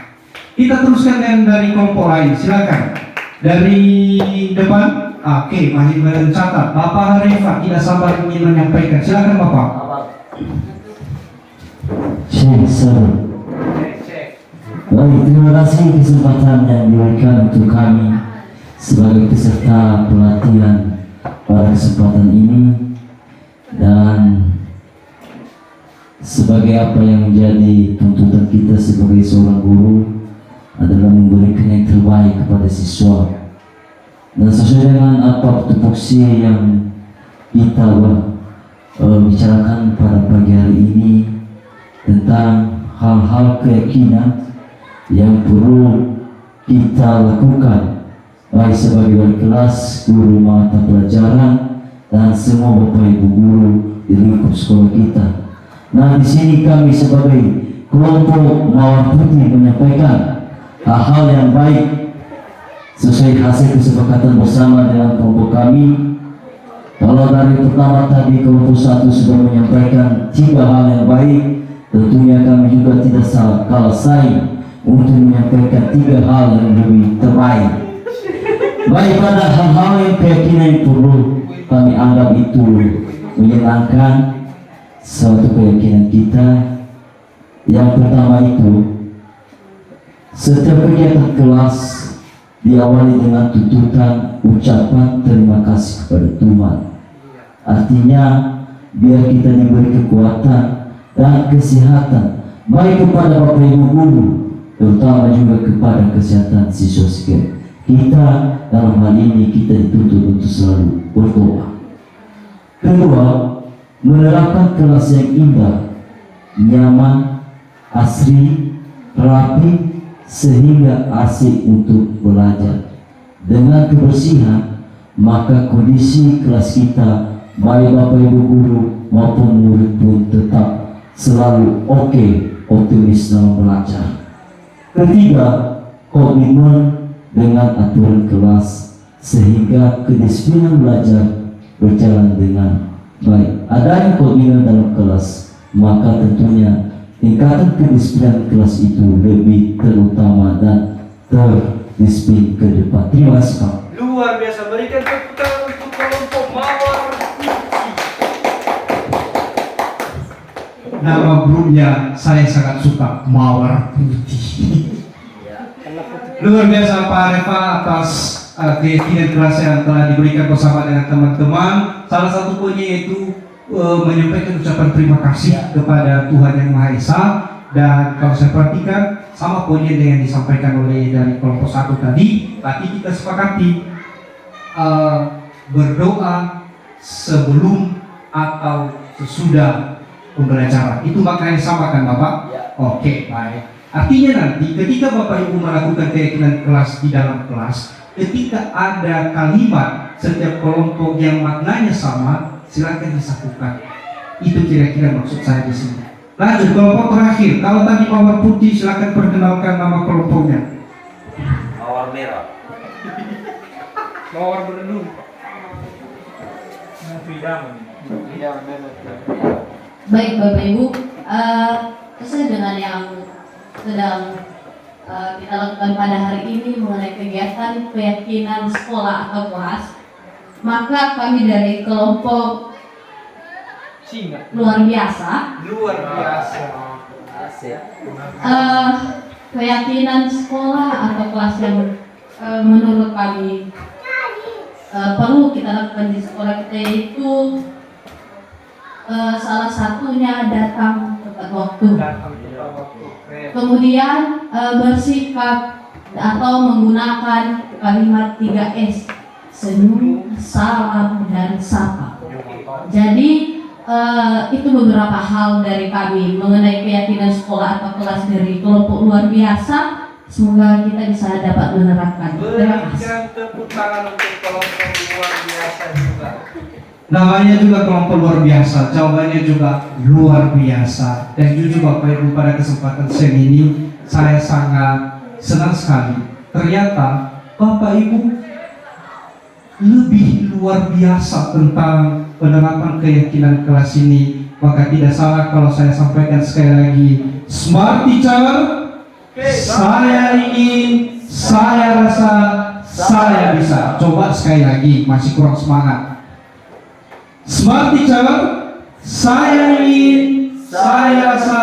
Kita teruskan dengan dari kelompok lain. Silakan. Dari depan. Oke, masih mencatat. Bapak Harifa tidak sabar ingin menyampaikan. Silakan Bapak. Baik, terima kasih kesempatan yang diberikan untuk kami sebagai peserta pelatihan pada kesempatan ini, dan sebagai apa yang menjadi tuntutan kita sebagai seorang guru adalah memberikan yang terbaik kepada siswa. Dan sesuai dengan apa tupoksi yang kita bicarakan pada pagi hari ini tentang hal-hal keyakinan yang perlu kita lakukan, baik sebagai wali kelas, guru mata pelajaran, dan semua bapak ibu guru di lingkup sekolah kita. Nah, di sini kami sebagai kelompok Mawar Putih menyampaikan hal-hal yang baik sesuai hasil kesepakatan bersama dengan kelompok kami. Kalau dari pertama tadi kelompok satu sudah menyampaikan 3 hal yang baik, tentunya kami juga tidak kalah saing untuk menyampaikan 3 hal yang lebih terbaik. Baik, pada hal-hal yang keyakinan yang perlu kami anggap itu menyenangkan suatu keyakinan kita. Yang pertama itu, setiap kegiatan kelas diawali dengan tuntutan ucapan terima kasih kepada Tuhan. Artinya biar kita diberi kekuatan dan kesehatan, baik kepada bapak ibu guru, terutama juga kepada kesehatan siswa-siswa kita. Dalam hal ini kita dituntut untuk selalu berdoa. Kedua, menerapkan kelas yang indah, nyaman, asri, rapi, sehingga asik untuk belajar. Dengan kebersihan, maka kondisi kelas kita, baik bapak ibu guru maupun murid pun tetap selalu oke, optimis dalam belajar. Ketiga, komitmen dengan aturan kelas sehingga kedisiplinan belajar berjalan dengan baik. Adanya komitmen dalam kelas, maka tentunya tingkatan kedisiplinan kelas itu lebih terutama dan terdisiplin ke depan. Terima kasih Pak. Luar biasa, berikan tepuk tangan untuk kelompok Mawar Putih. Nama grupnya saya sangat suka, Mawar Putih. Luar biasa Pak Reva atas keyakinan kelas yang telah diberikan bersama dengan teman-teman. Salah satu poinnya yaitu menyampaikan ucapan terima kasih kepada Tuhan Yang Maha Esa. Dan kalau saya perhatikan sama poinnya dengan disampaikan oleh dari kelompok 1 tadi. Tadi kita sepakati berdoa sebelum atau sesudah pembelajaran. Itu maknanya sama kan Bapak? Oke, baik. Artinya nanti ketika Bapak Ibu melakukan keyakinan kelas di dalam kelas, ketika ada kalimat setiap kelompok yang maknanya sama, silakan disatukan. Itu kira-kira maksud saya di sini. Lanjut kelompok terakhir. Kalau tadi Mawar Putih, silakan perkenalkan nama kelompoknya. Mawar merah. Mawar berenung. Baik Bapak Ibu, sesuai dengan yang sedang kita lakukan pada hari ini mengenai kegiatan keyakinan sekolah atau kelas, maka kami dari kelompok luar biasa keyakinan sekolah atau kelas yang menurut kami perlu kita lakukan di sekolah kita yaitu salah satunya datang tepat waktu. Kemudian bersikap atau menggunakan kalimat 3S, senyum, salam, dan sapa. Jadi itu beberapa hal dari kami mengenai keyakinan sekolah atau kelas dari kelompok luar biasa. Semoga kita bisa dapat menerapkan. Terima kasih. Berikan tepuk tangan untuk kelompok luar biasa juga. Namanya juga kelompok luar biasa, jawabannya juga luar biasa. Dan jujur Bapak Ibu, pada kesempatan siang ini saya sangat senang sekali. Ternyata Bapak Ibu lebih luar biasa tentang penerapan keyakinan kelas ini. Maka tidak salah kalau saya sampaikan sekali lagi, Smart Teacher, saya ingin, saya rasa, saya bisa. Coba sekali lagi, masih kurang semangat. Smart Teacher, saya ingin, saya rasa,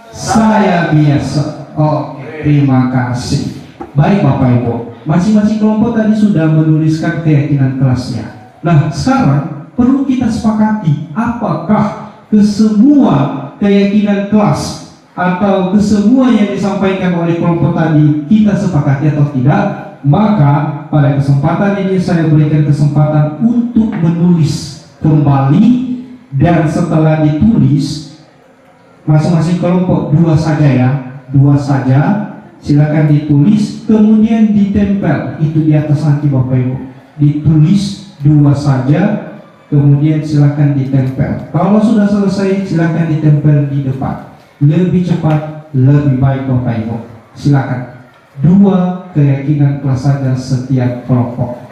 saya biasa. Oke, terima kasih. Baik Bapak Ibu, masing-masing kelompok tadi sudah menuliskan keyakinan kelasnya. Nah, sekarang perlu kita sepakati apakah kesemua keyakinan kelas atau kesemua yang disampaikan oleh kelompok tadi kita sepakati atau tidak. Maka pada kesempatan ini saya berikan kesempatan untuk menulis kembali, dan setelah ditulis masing-masing kelompok 2 saja ya, 2 saja, silakan ditulis kemudian ditempel itu di atas nanti Bapak Ibu. Ditulis 2 saja kemudian silakan ditempel. Kalau sudah selesai silakan ditempel di depan. Lebih cepat lebih baik Bapak Ibu. Silakan. 2 keyakinan kelas saja setiap kelompok.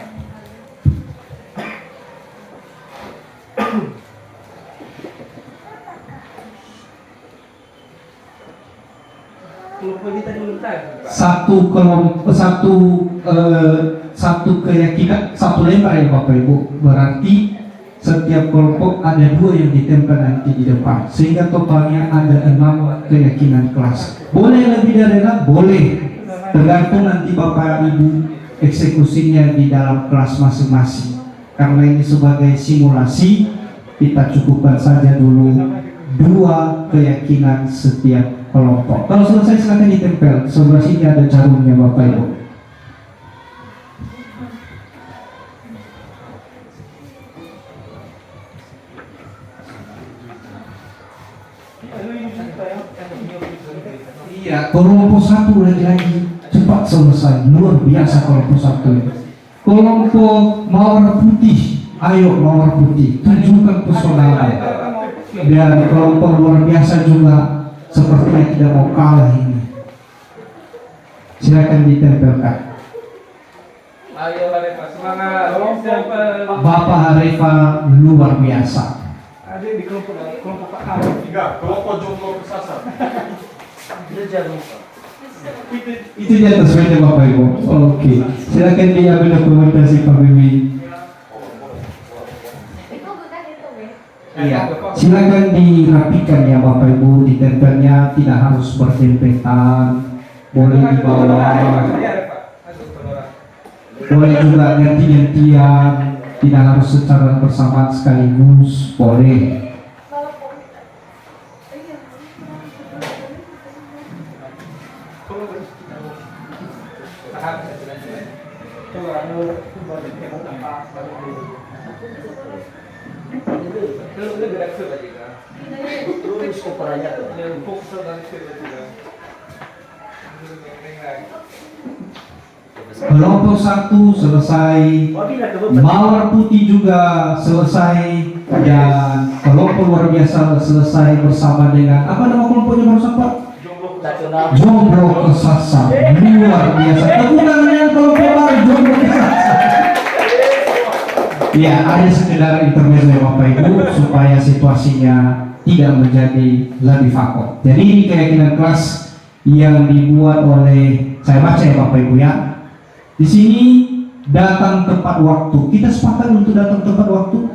Satu kelompok, satu keyakinan, satu lembar ya Bapak Ibu. Berarti setiap kelompok ada 2 yang ditempel nanti di depan, sehingga totalnya ada 6 keyakinan kelas. Boleh lebih dari 6? Boleh, tergantung nanti Bapak Ibu eksekusinya di dalam kelas masing-masing. Karena ini sebagai simulasi, kita cukupkan saja dulu 2 keyakinan setiap kelompok. Kalau selesai silakan ditempel. Sebelah sini ada jarumnya Bapak Ibu. Iya, kelompok 1 lagi-lagi cepat selesai. Luar biasa kelompok 1 ini. Kelompok Mawar Putih, ayo Mawar Putih, tunjukkan pesonanya. dan kelompok luar biasa juga sepertinya tidak mau kalah ini. Silakan ditempelkan. Ayo Harefa, semangat. Bapak Harefa luar biasa. Ada di kelompok Pak Harefa. Tiga, kelompok jomblo kesasar. Dia jangan lupa. Itu di atas meja Bapak Ibu. Oke, silakan diambil dokumentasi Pak Bibi. Iya, silakan dirapikan ya Bapak Ibu, ditempelnya tidak harus berdempetan, boleh di bawah, boleh juga ganti-gantian, tidak harus secara bersamaan sekaligus, boleh. Kelompok 1 selesai, mawar putih juga selesai, dan kelompok luar biasa selesai bersama dengan apa nama kelompoknya barusan Pak? Jomblo kesasar, luar biasa. Kegunaan kelompok baru jomblo kesasar. Ya, ada sekedar intermezzo ya Bapak Ibu supaya situasinya tidak menjadi lebih vakum. Jadi ini keyakinan kelas yang dibuat oleh, saya baca ya Bapak Ibu ya. Di sini datang tepat waktu. Kita sepakat untuk datang tepat waktu?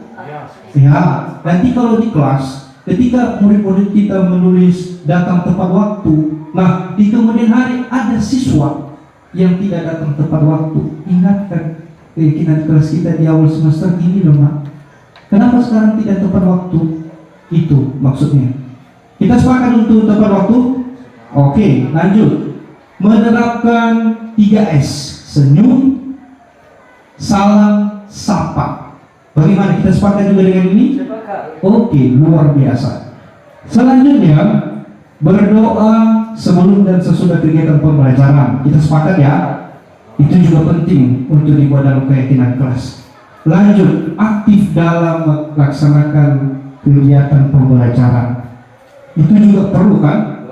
Ya. Nanti kalau di kelas, ketika murid-murid kita menulis datang tepat waktu, nah di kemudian hari ada siswa yang tidak datang tepat waktu. Ingatkan keyakinan kelas kita di awal semester ini loh Mak. Kenapa sekarang tidak tepat waktu? Itu maksudnya. Kita sepakat untuk tepat waktu? Oke, lanjut. Menerapkan 3S. Senyum, salam, sapa. Bagaimana, kita sepakat juga dengan ini? Oke, luar biasa. Selanjutnya, berdoa sebelum dan sesudah kegiatan pembelajaran. Kita sepakat ya? Itu juga penting untuk dibuat dalam keyakinan kelas. Lanjut, aktif dalam melaksanakan kegiatan pembelajaran. Itu juga perlu kan?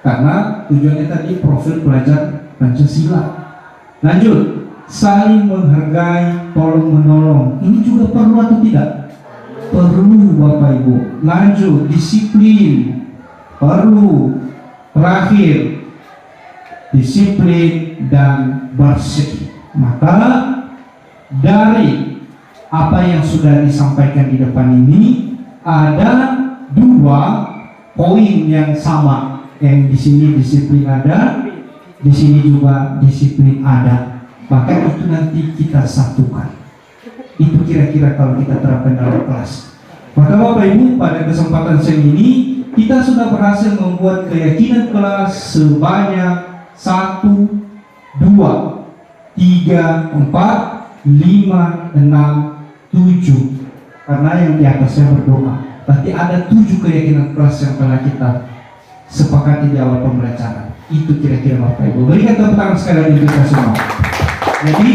Karena tujuannya tadi profil pelajar Pancasila. Lanjut, saling menghargai, tolong menolong. Ini juga perlu atau tidak? Perlu Bapak Ibu. Lanjut, disiplin perlu. Terakhir, disiplin dan bersih. Maka dari apa yang sudah disampaikan di depan ini ada 2 poin yang sama. Yang di sini disiplin ada, di sini juga disiplin ada. Maka itu nanti kita satukan. Itu kira-kira kalau kita terapkan dalam kelas. Maka Bapak Ibu, pada kesempatan siang ini kita sudah berhasil membuat keyakinan kelas sebanyak 1, 2, 3, 4, 5, 6, 7. Karena yang di atasnya berdoa. Berarti ada 7 keyakinan kelas yang telah kita sepakati di awal pembelajaran. Itu kira-kira Bapak Ibu. Berikan tepuk tangan sekali lagi untuk kita semua. Jadi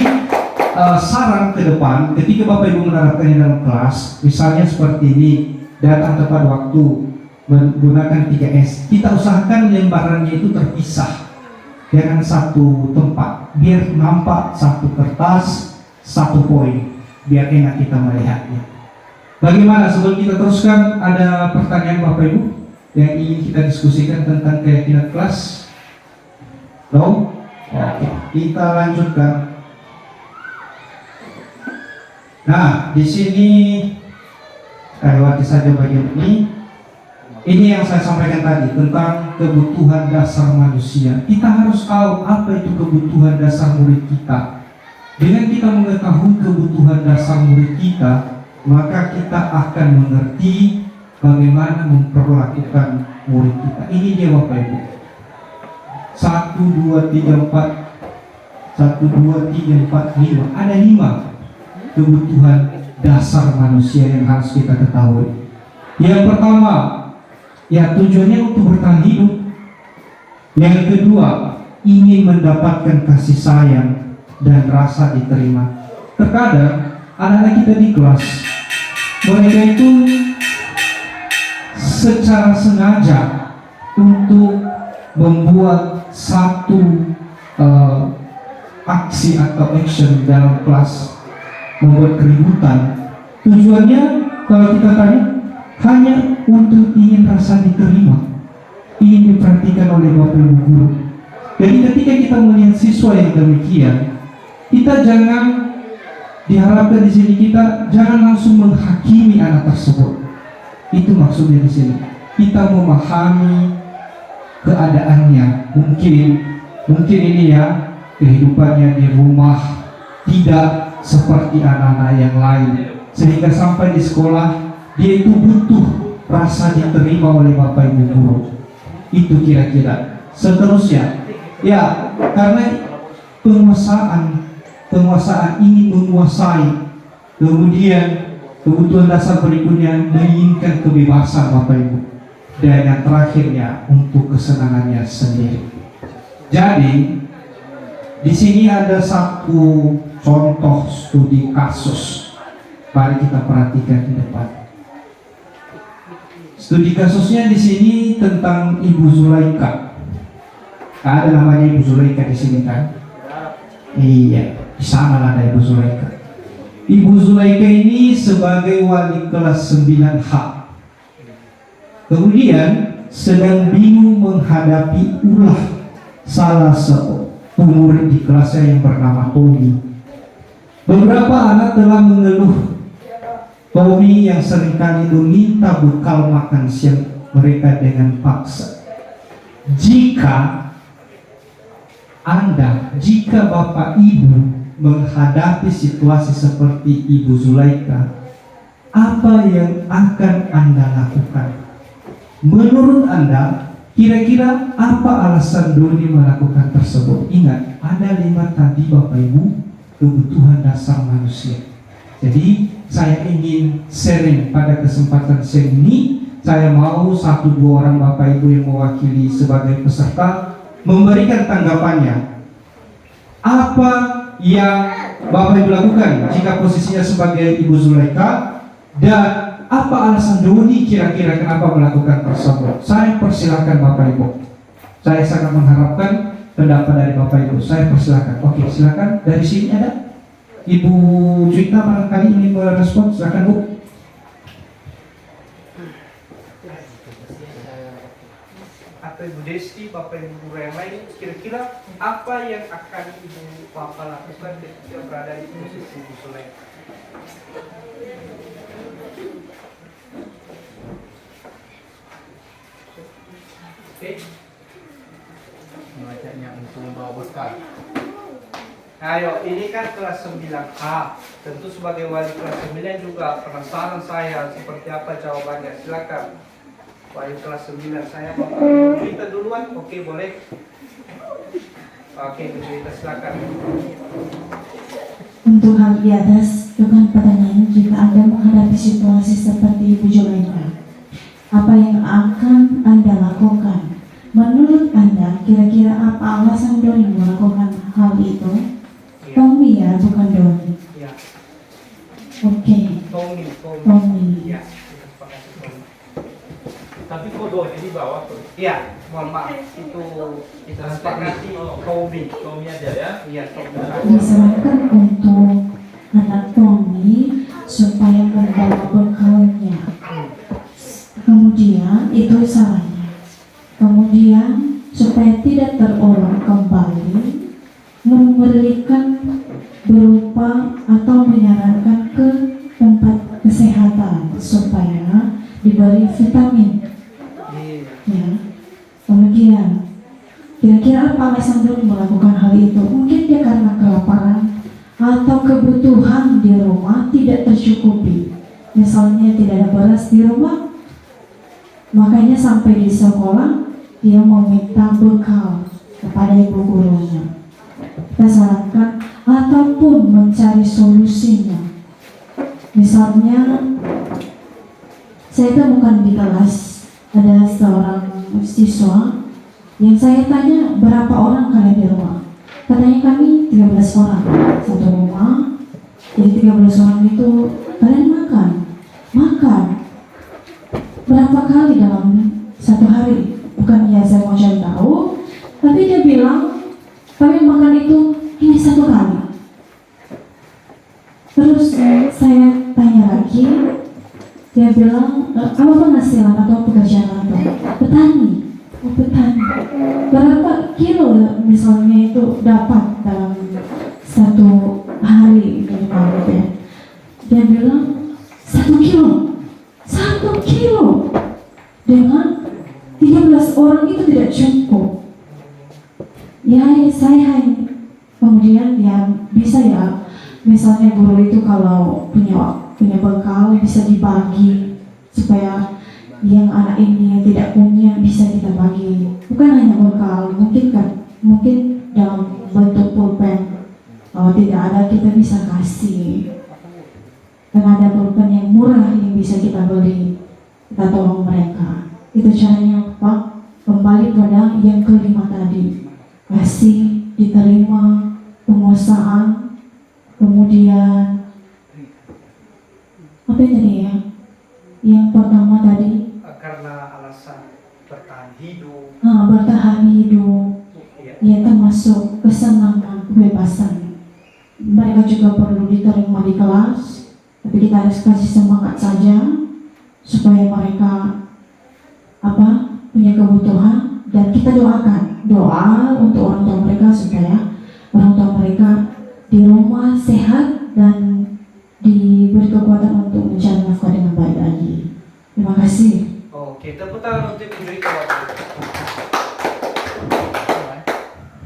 saran ke depan ketika Bapak Ibu menerapkannya dalam kelas, misalnya seperti ini, datang tepat waktu, menggunakan 3S. Kita usahakan lembarannya itu terpisah, jangan satu tempat, biar nampak satu kertas, 1 poin, biar enak kita melihatnya. Bagaimana sebelum kita teruskan, ada pertanyaan Bapak Ibu yang ingin kita diskusikan tentang keyakinan kelas? No? Oke, kita lanjutkan. Nah, di sini lewati saja bagian ini. Ini yang saya sampaikan tadi tentang kebutuhan dasar manusia. Kita harus tahu apa itu kebutuhan dasar murid kita. Dengan kita mengetahui kebutuhan dasar murid kita, maka kita akan mengerti bagaimana memperlakukan murid kita. Ini dia Bapak Ibu. 1, 2, 3, 4. 1, 2, 3, 4, 5. Ada 5 kebutuhan dasar manusia yang harus kita ketahui. Yang pertama, ya tujuannya untuk bertahan hidup. Yang kedua, ingin mendapatkan kasih sayang dan rasa diterima. Terkadang anak-anak kita di kelas, mereka itu secara sengaja untuk membuat satu aksi atau action dalam kelas, membuat keributan. Tujuannya kalau kita tanya hanya untuk ingin rasa diterima, ingin diperhatikan oleh Bapak Ibu guru. Jadi ketika kita melihat siswa yang demikian, kita jangan diharapkan di sini, kita jangan langsung menghakimi anak tersebut. Itu maksudnya di sini. Kita memahami keadaannya. Mungkin ini ya, kehidupannya di rumah tidak seperti anak-anak yang lain, sehingga sampai di sekolah dia itu butuh rasa diterima oleh Bapak Ibu guru. Itu kira-kira. Seterusnya, ya, karena penguasaan ingin menguasai, kemudian kebutuhan dasar berikutnya menginginkan kebebasan Bapak Ibu, dan yang terakhirnya untuk kesenangannya sendiri. Jadi di sini ada satu contoh studi kasus. Mari kita perhatikan di depan. Studi kasusnya di sini tentang Ibu Zulaika. Ada namanya Ibu Zulaika di sini kan? Iya, di sana ada Ibu Zulaika. Ibu Zulaika ini sebagai wali kelas 9H. Kemudian sedang bingung menghadapi ulah salah satu murid di kelasnya yang bernama Tommy. Beberapa anak telah mengeluh Tommy yang seringkali meminta bekal makan siang mereka dengan paksa. Jika Bapak Ibu menghadapi situasi seperti Ibu Zulaika, apa yang akan Anda lakukan? Menurut Anda, kira-kira apa alasan Doni melakukan tersebut? Ingat, ada 5 tadi Bapak Ibu, kebutuhan dasar manusia. Jadi saya ingin sharing pada kesempatan siang ini. Saya mau 1-2 orang Bapak Ibu yang mewakili sebagai peserta memberikan tanggapannya. Apa yang Bapak Ibu lakukan jika posisinya sebagai Ibu Zulaika, dan apa alasan Doni kira-kira kenapa melakukan tersebut? Saya persilakan Bapak Ibu. Saya sangat mengharapkan pendapat dari Bapak Ibu. Saya persilakan. Oke, silakan. Dari sini ada Ibu Juwita barangkali ingin merespon. Silakan Bu. Atau Ibu Desi, Bapak Ibu guru yang lain, kira-kira apa yang akan Ibu Bapak lakukan ketika berada di posisi Ibu Zulaika? Oke. Mengajaknya untuk membawa bekal. Ayo, ini kan kelas 9A. Tentu sebagai wali kelas 9 juga penasaran saya seperti apa jawabannya. Silakan. Wali kelas 9, saya mau cerita duluan. Oke, boleh. Oke, cerita silakan. Untuk hal di atas, bukan pertanyaan jika Anda menghadapi situasi seperti Ibu Zulaika, apa yang akan Anda lakukan? Menurut Anda, kira-kira apa alasan Doni melakukan hal itu? Ya. Tommy ya, bukan Doni. Ya. Oke. Tommy. Ya. Tapi kok Doni di bawah tuh? Iya, mohon maaf. Itu kita sepakati Tommy aja ya. Iya, Tommy. Disarankan untuk anak Tommy supaya membawa bekalnya. Kemudian itu sarannya. Kemudian supaya tidak terulang kembali, memberikan berupa atau menyarankan ke tempat kesehatan supaya diberi vitamin. Ya. Kemudian kira-kira apa alasan Doni melakukan hal itu? Mungkin dia karena kelaparan atau kebutuhan di rumah tidak tercukupi. Misalnya tidak ada beras di rumah, makanya sampai di sekolah dia meminta bekal kepada ibu gurunya. Kita sarankan ataupun mencari solusinya. Misalnya saya temukan di kelas ada seorang siswa yang saya tanya berapa orang kalian di rumah. Katanya kami 13 orang satu rumah. Jadi 13 orang itu kalian makan. berapa kali dalam satu hari. Bukan ya saya mau cari tahu, tapi dia bilang kami makan itu hanya satu kali. Terus saya tanya lagi, dia bilang apa penghasilan atau pekerjaan atau petani. Oh, petani. Berapa kilo misalnya itu dapat dalam satu hari gitu ya. Dia bilang 1 kilo. 1 kilo dengan 13 orang itu tidak cukup. Ya saya kemudian ya bisa ya, misalnya guru itu kalau punya bekal bisa dibagi supaya yang anak ini yang tidak punya bisa kita bagi. Bukan hanya bekal, mungkin dalam bentuk pulpen. Kalau tidak ada kita bisa kasih. Dan ada pulpen yang murah yang bisa kita beli, kita tolong mereka. Itu caranya Pak. Kembali pada yang kelima tadi, kasih, diterima, penguasaan, kemudian apa tadi ya? Yang pertama tadi karena alasan bertahan hidup. Bertahan hidup, ya termasuk kesenangan, kebebasan. Mereka juga perlu diterima di kelas, tapi kita harus kasih semangat saja supaya mereka punya kebutuhan, dan kita doakan doa untuk orang tua mereka supaya orang tua mereka di rumah sehat dan diberi kekuatan untuk mencari nafkah dengan baik lagi. Terima kasih. Oke, tepuk tangan untuk Ibu Juwita.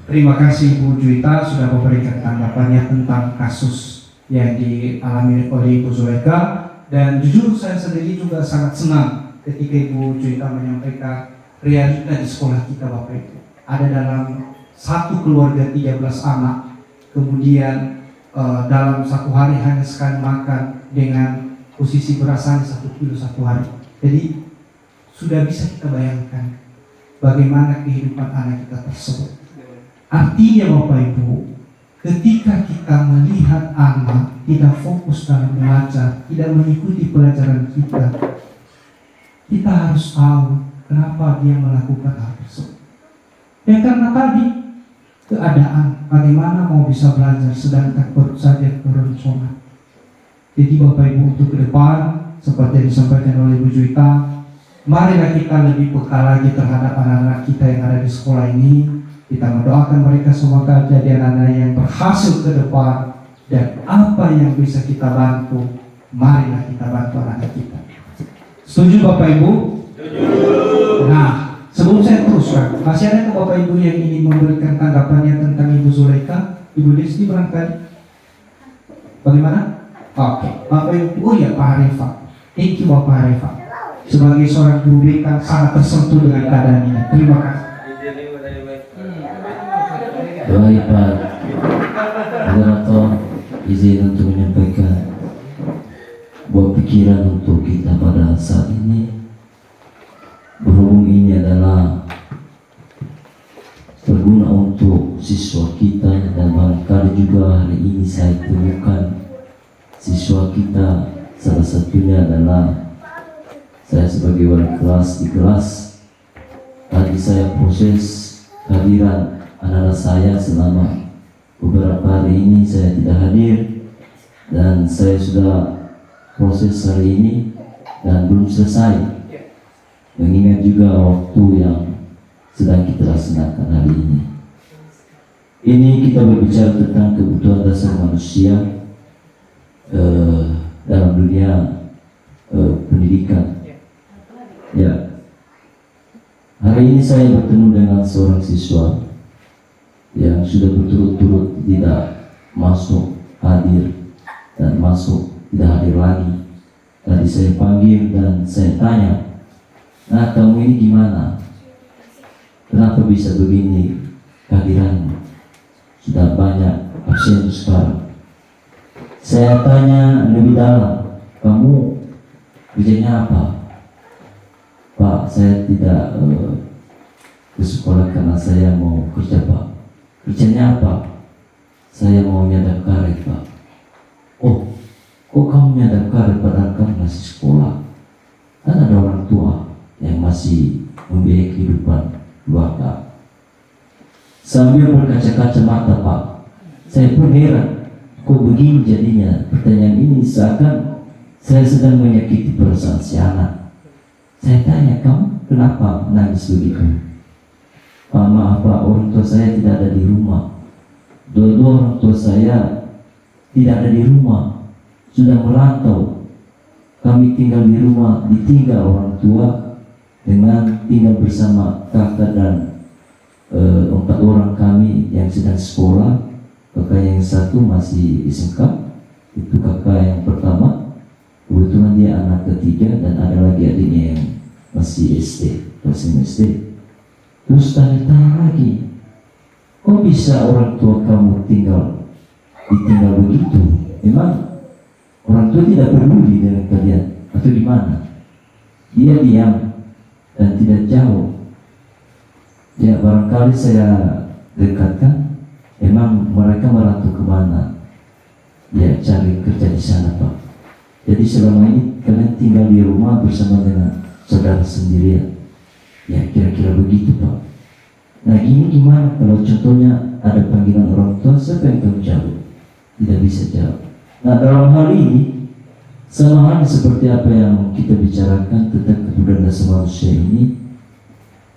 Terima kasih Bu Juwita sudah memberikan tanggapannya tentang kasus yang dialami oleh Ibu Zuleka, dan jujur saya sendiri juga sangat senang ketika Ibu Juwita menyampaikan realita di sekolah kita Bapak Ibu. Ada dalam satu keluarga 13 anak, kemudian dalam satu hari hanya sekali makan dengan posisi beras hanya 1 kilo satu hari. Jadi sudah bisa kita bayangkan bagaimana kehidupan anak kita tersebut. Artinya Bapak Ibu, ketika kita melihat anak tidak fokus dalam belajar, tidak mengikuti pelajaran kita harus tahu kenapa dia melakukan hal tersebut. Ya karena tadi keadaan, bagaimana mau bisa belajar sedangkan perut saja keroncongan. Jadi Bapak Ibu, untuk ke depan seperti yang disampaikan oleh Ibu Juwita, marilah kita lebih peka lagi terhadap anak-anak kita yang ada di sekolah ini. Kita mendoakan mereka semoga jadi anak-anak yang berhasil ke depan, dan apa yang bisa kita bantu, marilah kita bantu anak kita. Setuju Bapak Ibu? Nah, sebelum saya teruskan, masih ada Bapak Ibu yang ingin memberikan tanggapannya tentang Ibu Zuleka? Ibu Desti barangkali? Bagaimana? Oke, Bapak Ibu. Oh ya, Pak Arifah. Thank you Bapak Arifah. Sebagai seorang guru BK sangat tersentuh dengan keadaan ini. Terima kasih. Baik Pak Moderator, izin untuk menyampaikan buat pikiran untuk kita pada saat ini. Berhubung ini adalah berguna untuk siswa kita, dan barangkali juga hari ini saya temukan siswa kita, salah satunya adalah saya sebagai wali kelas di kelas. Tadi saya proses kehadiran anak-anak saya selama beberapa hari ini saya tidak hadir, dan saya sudah proses hari ini dan belum selesai, mengingat juga waktu yang sedang kita laksanakan hari ini. Ini kita berbicara tentang kebutuhan dasar manusia dalam dunia pendidikan. Ya, hari ini saya bertemu dengan seorang siswa yang sudah berturut-turut tidak masuk hadir dan masuk tidak hadir lagi. Tadi saya panggil dan saya tanya, nah kamu ini gimana? Kenapa bisa begini kehadiranmu? Sudah banyak absen sekarang. Saya tanya lebih dalam, kamu kerjanya apa? Pak, saya tidak ke sekolah karena saya mau kerja Pak. Kerjanya apa? Saya mau nyadap karet Pak. Oh, kok kamu nyadap karet padahal kan masih sekolah? kan ada orang tua yang masih membiayai kehidupan keluarga. Sambil berkaca-kaca mata, Pak, saya pun heran, kok begini jadinya pertanyaan ini, seakan saya sedang menyakiti perasaan si anak. Saya tanya, kamu kenapa menangis begitu? Pak, maaf Pak, orang tua saya tidak ada di rumah. Dua-dua orang tua saya tidak ada di rumah, sudah merantau. Kami tinggal di rumah, ditinggal orang tua dengan tinggal bersama kakak dan 4 orang kami yang sedang sekolah. Kakak yang satu masih SMK, itu kakak yang pertama, kebetulan dia anak ketiga, dan ada lagi adiknya yang masih SD, kelas 5 SD. Terus tanya-tanya lagi, kok bisa orang tua kamu ditinggal begitu? Memang orang tua tidak peduli dengan kalian atau gimana? Dia diam dan tidak jauh. Ya, barangkali saya dekatkan, emang mereka merantau kemana? Ya, cari kerja di sana, Pak. Jadi selama ini kalian tinggal di rumah bersama dengan saudara sendirian. Ya, kira-kira begitu, Pak. Nah, ini gimana kalau contohnya ada panggilan orang tua, siapa yang kamu jawab? Tidak bisa jawab. Nah, dalam hal ini sama halnya seperti apa yang kita bicarakan tentang kebudayan dasar manusia ini,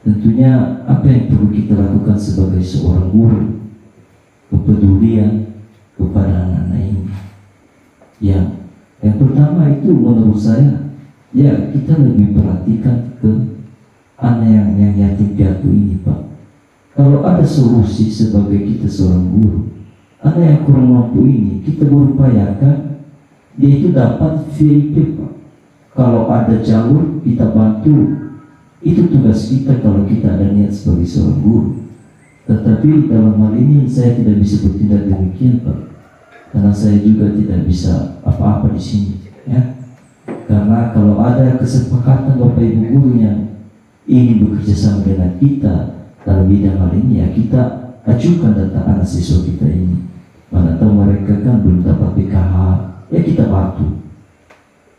tentunya apa yang perlu kita lakukan sebagai seorang guru, kepedulian kepada anak-anak ini. Yang pertama itu menurut saya, ya kita lebih perhatikan ke anak yang yatim piatu ini, Pak. Kalau ada solusi sebagai kita seorang guru, anak yang kurang mampu ini kita berupayakan dia itu dapat VIP, Pak. Kalau ada jalur kita bantu, itu tugas kita kalau kita ada niat sebagai seorang guru. Tetapi dalam hal ini saya tidak bisa bertindak demikian, Pak, karena saya juga tidak bisa apa-apa di sini, ya. Karena kalau ada kesepakatan Bapak Ibu guru yang ingin bekerja sama dengan kita dalam bidang hal ini, ya kita ajukan data anak siswa kita ini. Mana tahu mereka kan belum dapat PKH, ya kita bantu.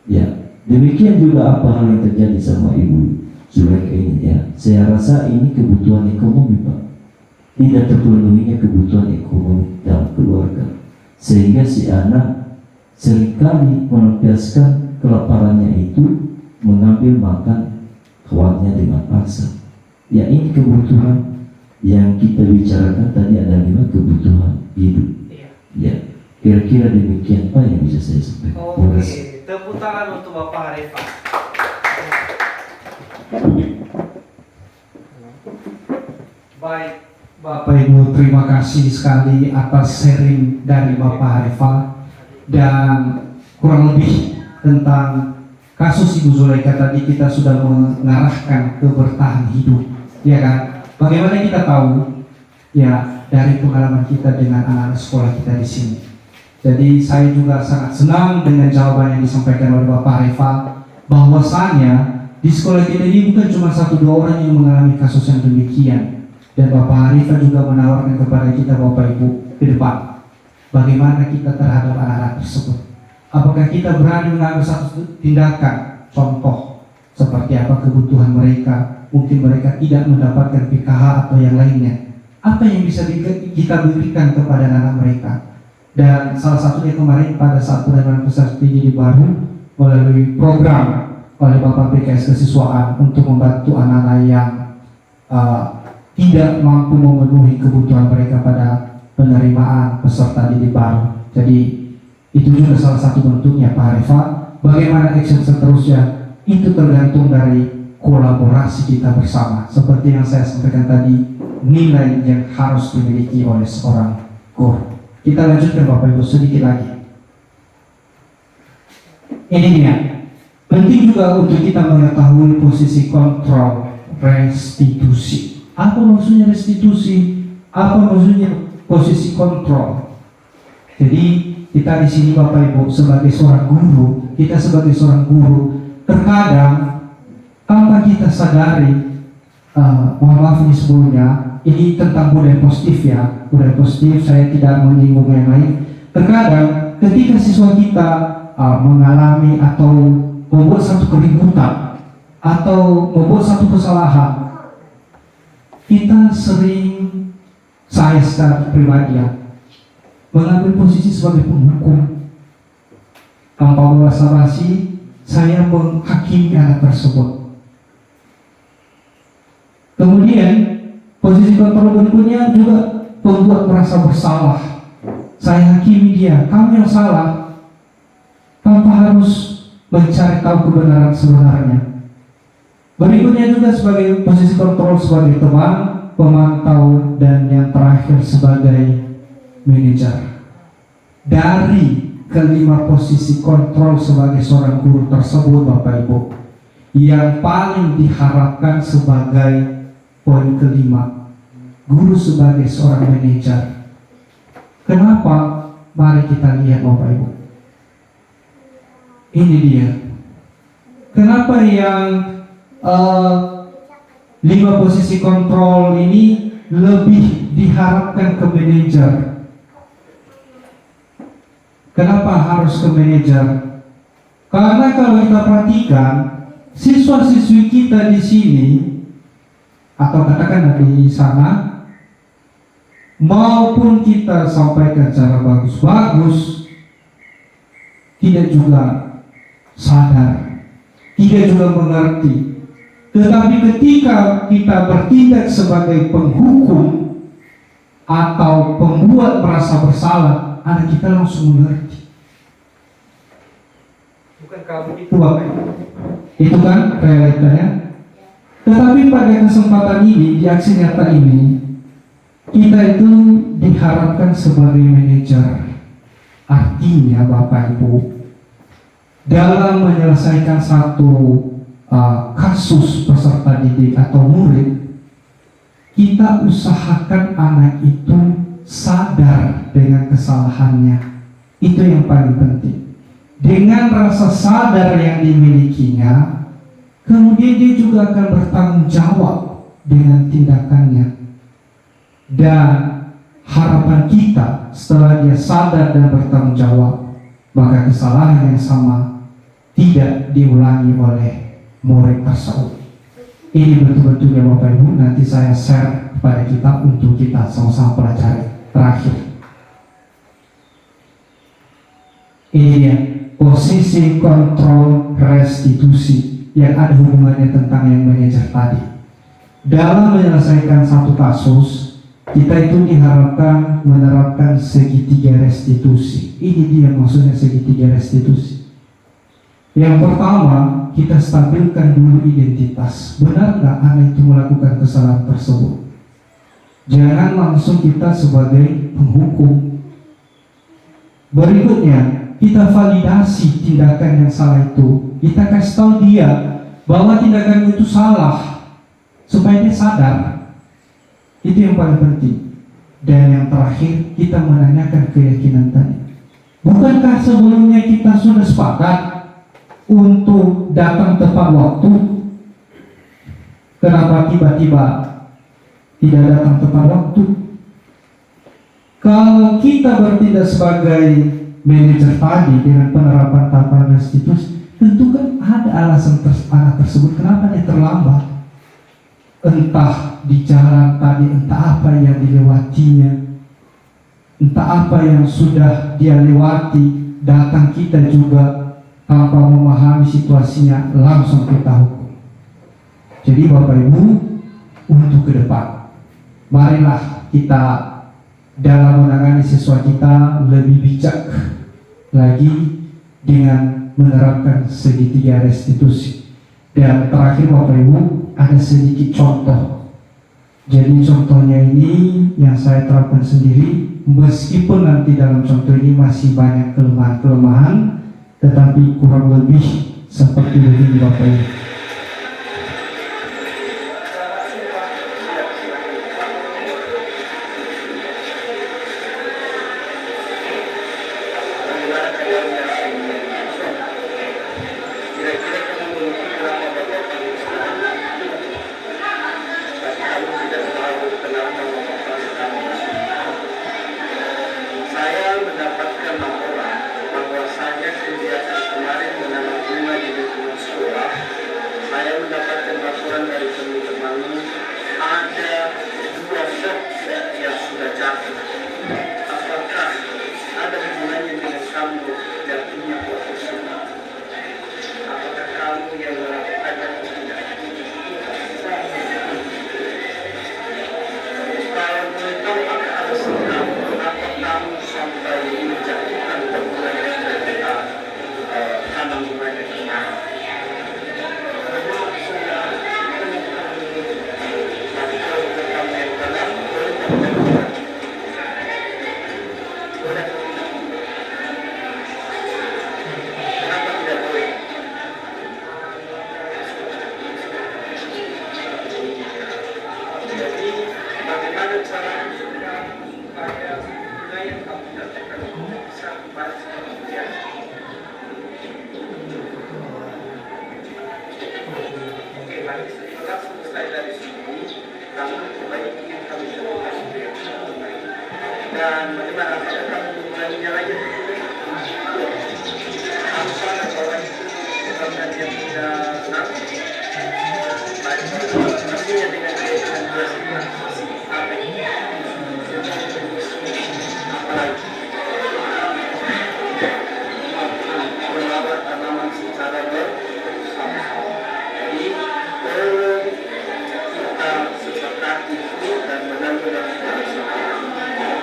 Ya, demikian juga apa hal yang terjadi sama Ibu Zulaika ini, ya. Saya rasa ini kebutuhan ekonomi, Pak. Tidak terpenuhinya kebutuhan ekonomi dalam keluarga, sehingga si anak seringkali melampiaskan kelaparannya itu mengambil makan kawannya dengan paksa. Ya, ini kebutuhan yang kita bicarakan tadi, ada 5 kebutuhan hidup. Ya, kira-kira demikian Pak yang bisa saya sampaikan. Oke, tepuk tangan untuk Bapak Arifah. Baik, Bapak Ibu, terima kasih sekali atas sharing dari Bapak Arifah, dan kurang lebih tentang kasus Ibu Zulaika tadi kita sudah mengarahkan ke bertahan hidup, ya kan? Bagaimana kita tahu? Ya, dari pengalaman kita dengan anak-anak sekolah kita di sini. Jadi saya juga sangat senang dengan jawaban yang disampaikan oleh Bapak Arifah, bahwasanya di sekolah kita ini bukan cuma 1-2 orang yang mengalami kasus yang demikian. Dan Bapak Arifah juga menawarkan kepada kita, Bapak Ibu, ke depan bagaimana kita terhadap anak-anak tersebut. Apakah kita berani mengambil satu tindakan, contoh seperti apa kebutuhan mereka, mungkin mereka tidak mendapatkan PKH atau yang lainnya, apa yang bisa kita berikan kepada anak-anak mereka. Dan salah satunya kemarin pada saat penerimaan peserta didik baru melalui program oleh Bapak PKS Kesiswaan untuk membantu anak-anak yang tidak mampu memenuhi kebutuhan mereka pada penerimaan peserta didik baru. Jadi itu juga salah satu bentuknya Pak Arifah. Bagaimana action seterusnya itu tergantung dari kolaborasi kita bersama. Seperti yang saya sampaikan tadi, nilai yang harus dimiliki oleh seorang guru. Kita lanjutkan Bapak Ibu sedikit lagi. Ini dia. Penting juga untuk kita mengetahui posisi kontrol restitusi. Apa maksudnya restitusi? Apa maksudnya posisi kontrol? Jadi kita di sini Bapak Ibu sebagai seorang guru, kita sebagai seorang guru terkadang tanpa kita sadari, mohon maaf ini sebelumnya, ini tentang budaya positif ya, budaya positif, saya tidak menyinggung yang lain. Terkadang ketika siswa kita mengalami atau membuat satu keributan atau membuat satu kesalahan, kita sering, saya secara pribadi ya, mengambil posisi sebagai penghukum. Tanpa basa-basi, saya menghakimi anak tersebut. Kemudian posisi kontrol berikutnya juga pembuat merasa bersalah. Saya hakimi dia, kamu yang salah, tanpa harus mencari tahu kebenaran sebenarnya. Berikutnya juga sebagai posisi kontrol sebagai teman, pemantau, dan yang terakhir sebagai manajer. Dari kelima posisi kontrol sebagai seorang guru tersebut, Bapak Ibu, yang paling diharapkan sebagai poin kelima, guru sebagai seorang manajer. Kenapa? Mari kita lihat, Bapak Ibu. Ini dia. Kenapa yang 5 posisi kontrol ini lebih diharapkan ke manajer? Kenapa harus ke manajer? Karena kalau kita perhatikan, siswa-siswi kita di sini atau katakan di sana, maupun kita sampaikan cara bagus-bagus, tidak juga sadar, tidak juga mengerti. Tetapi ketika kita bertindak sebagai penghukum atau pembuat merasa bersalah, anak kita langsung mengerti. Bukan kamu itu, Itu kan realitanya. Tetapi pada kesempatan ini, di aksi nyata ini, kita itu diharapkan sebagai manajer. Artinya Bapak Ibu, dalam menyelesaikan satu kasus peserta didik atau murid, kita usahakan anak itu sadar dengan kesalahannya. Itu yang paling penting. Dengan rasa sadar yang dimilikinya, kemudian dia juga akan bertanggung jawab dengan tindakannya. Dan harapan kita setelah dia sadar dan bertanggung jawab, maka kesalahan yang sama tidak diulangi oleh murid tersebut. Ini betul-betul ya Bapak Ibu, nanti saya share kepada kita untuk kita sama-sama pelajari. Terakhir, ini dia posisi kontrol restitusi yang ada hubungannya tentang yang manajer tadi. Dalam menyelesaikan satu kasus, kita itu diharapkan menerapkan segitiga restitusi. Ini dia maksudnya segitiga restitusi. Yang pertama, kita stabilkan dulu identitas. Benar nggak anak itu melakukan kesalahan tersebut? Jangan langsung kita sebagai penghukum. Berikutnya, kita validasi tindakan yang salah itu. Kita kasih tahu dia bahwa tindakan itu salah, supaya dia sadar. Itu yang paling penting. Dan yang terakhir, kita menanyakan keyakinan tadi. Bukankah sebelumnya kita sudah sepakat untuk datang tepat waktu? Kenapa tiba-tiba tidak datang tepat waktu? Kalau kita bertindak sebagai manajer tadi dengan penerapan tahapan restitusi, tentu kan ada alasan anak tersebut kenapa dia terlambat. Entah di jalan tadi, entah apa yang dilewatinya, entah apa yang sudah dia lewati, datang kita juga tanpa memahami situasinya langsung kita hukum. Jadi Bapak Ibu, untuk ke depan, marilah kita dalam menangani siswa kita lebih bijak lagi dengan menerapkan segitiga restitusi. Dan terakhir Bapak Ibu, ada sedikit contoh. Jadi contohnya ini yang saya terapkan sendiri, meskipun nanti dalam contoh ini masih banyak kelemahan-kelemahan, tetapi kurang lebih seperti begini Bapak Ibu. Saya mendapatkan laporan bahwasanya kegiatan kemarin menanam bunga di lingkungan sekolah selesai dari sini, kamu perbaiki yang kamu lakukan. Dan bagaimana kalau kamu mengulanginya lagi? Kamu salah bahwa itu karena dia tidak benar. Pastinya dengan keyakinan keyakinan apa ini? Apalagi merawat tanaman secara bersama-sama. Jadi kita sepakati itu dan mengambil dari bersama.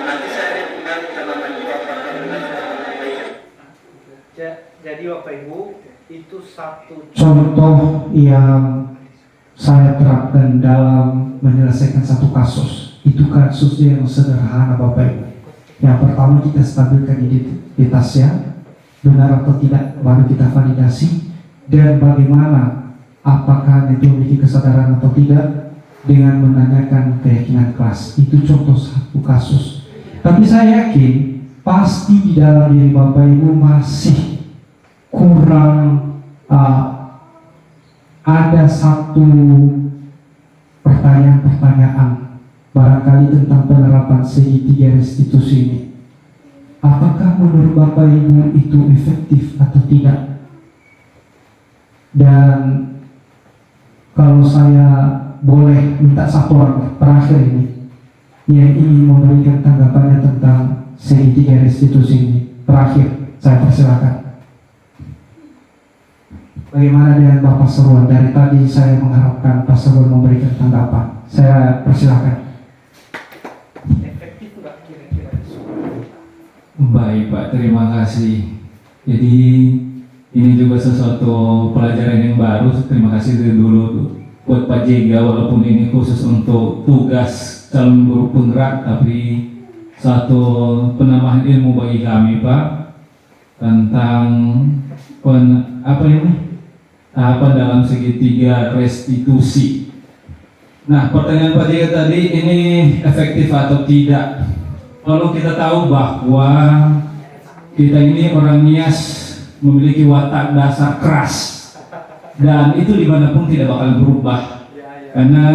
Nanti saya lihat kembali tanaman itu apakah benar atau baik. Jadi Bapak Ibu, itu satu Contoh yang saya terapkan dalam menyelesaikan satu kasus. Itu kasus yang sederhana Bapak Ibu. Yang pertama kita stabilkan identitasnya, benar atau tidak, baru kita validasi. Dan bagaimana, apakah itu memiliki kesadaran atau tidak, dengan menanyakan keyakinan kelas. Itu contoh satu kasus. Tapi saya yakin pasti di dalam diri Bapak Ibu masih kurang ada satu pertanyaan-pertanyaan barangkali tentang penerapan segitiga restitusi ini. Apakah menurut Bapak Ibu itu efektif atau tidak? Dan kalau saya boleh minta satu orang terakhir ini yang ingin memberikan tanggapannya tentang segitiga restitusi ini, terakhir saya persilakan. Bagaimana dengan Bapak Seruan? Dari tadi saya mengharapkan Pak Seruan memberikan tanggapan. Saya persilakan. efektif nggak kira-kira? Baik Pak, terima kasih. Jadi ini juga sesuatu pelajaran yang baru. Terima kasih dari dulu tuh buat Pak Jega, walaupun ini khusus untuk tugas calon guru penggerak, tapi satu penambahan ilmu bagi kami Pak tentang tahapan dalam segitiga restitusi. Nah, pertanyaan Pak Jega tadi, ini efektif atau tidak? Kalau kita tahu bahwa kita ini orang Nias memiliki watak dasar keras, dan itu dimanapun tidak bakal berubah, karena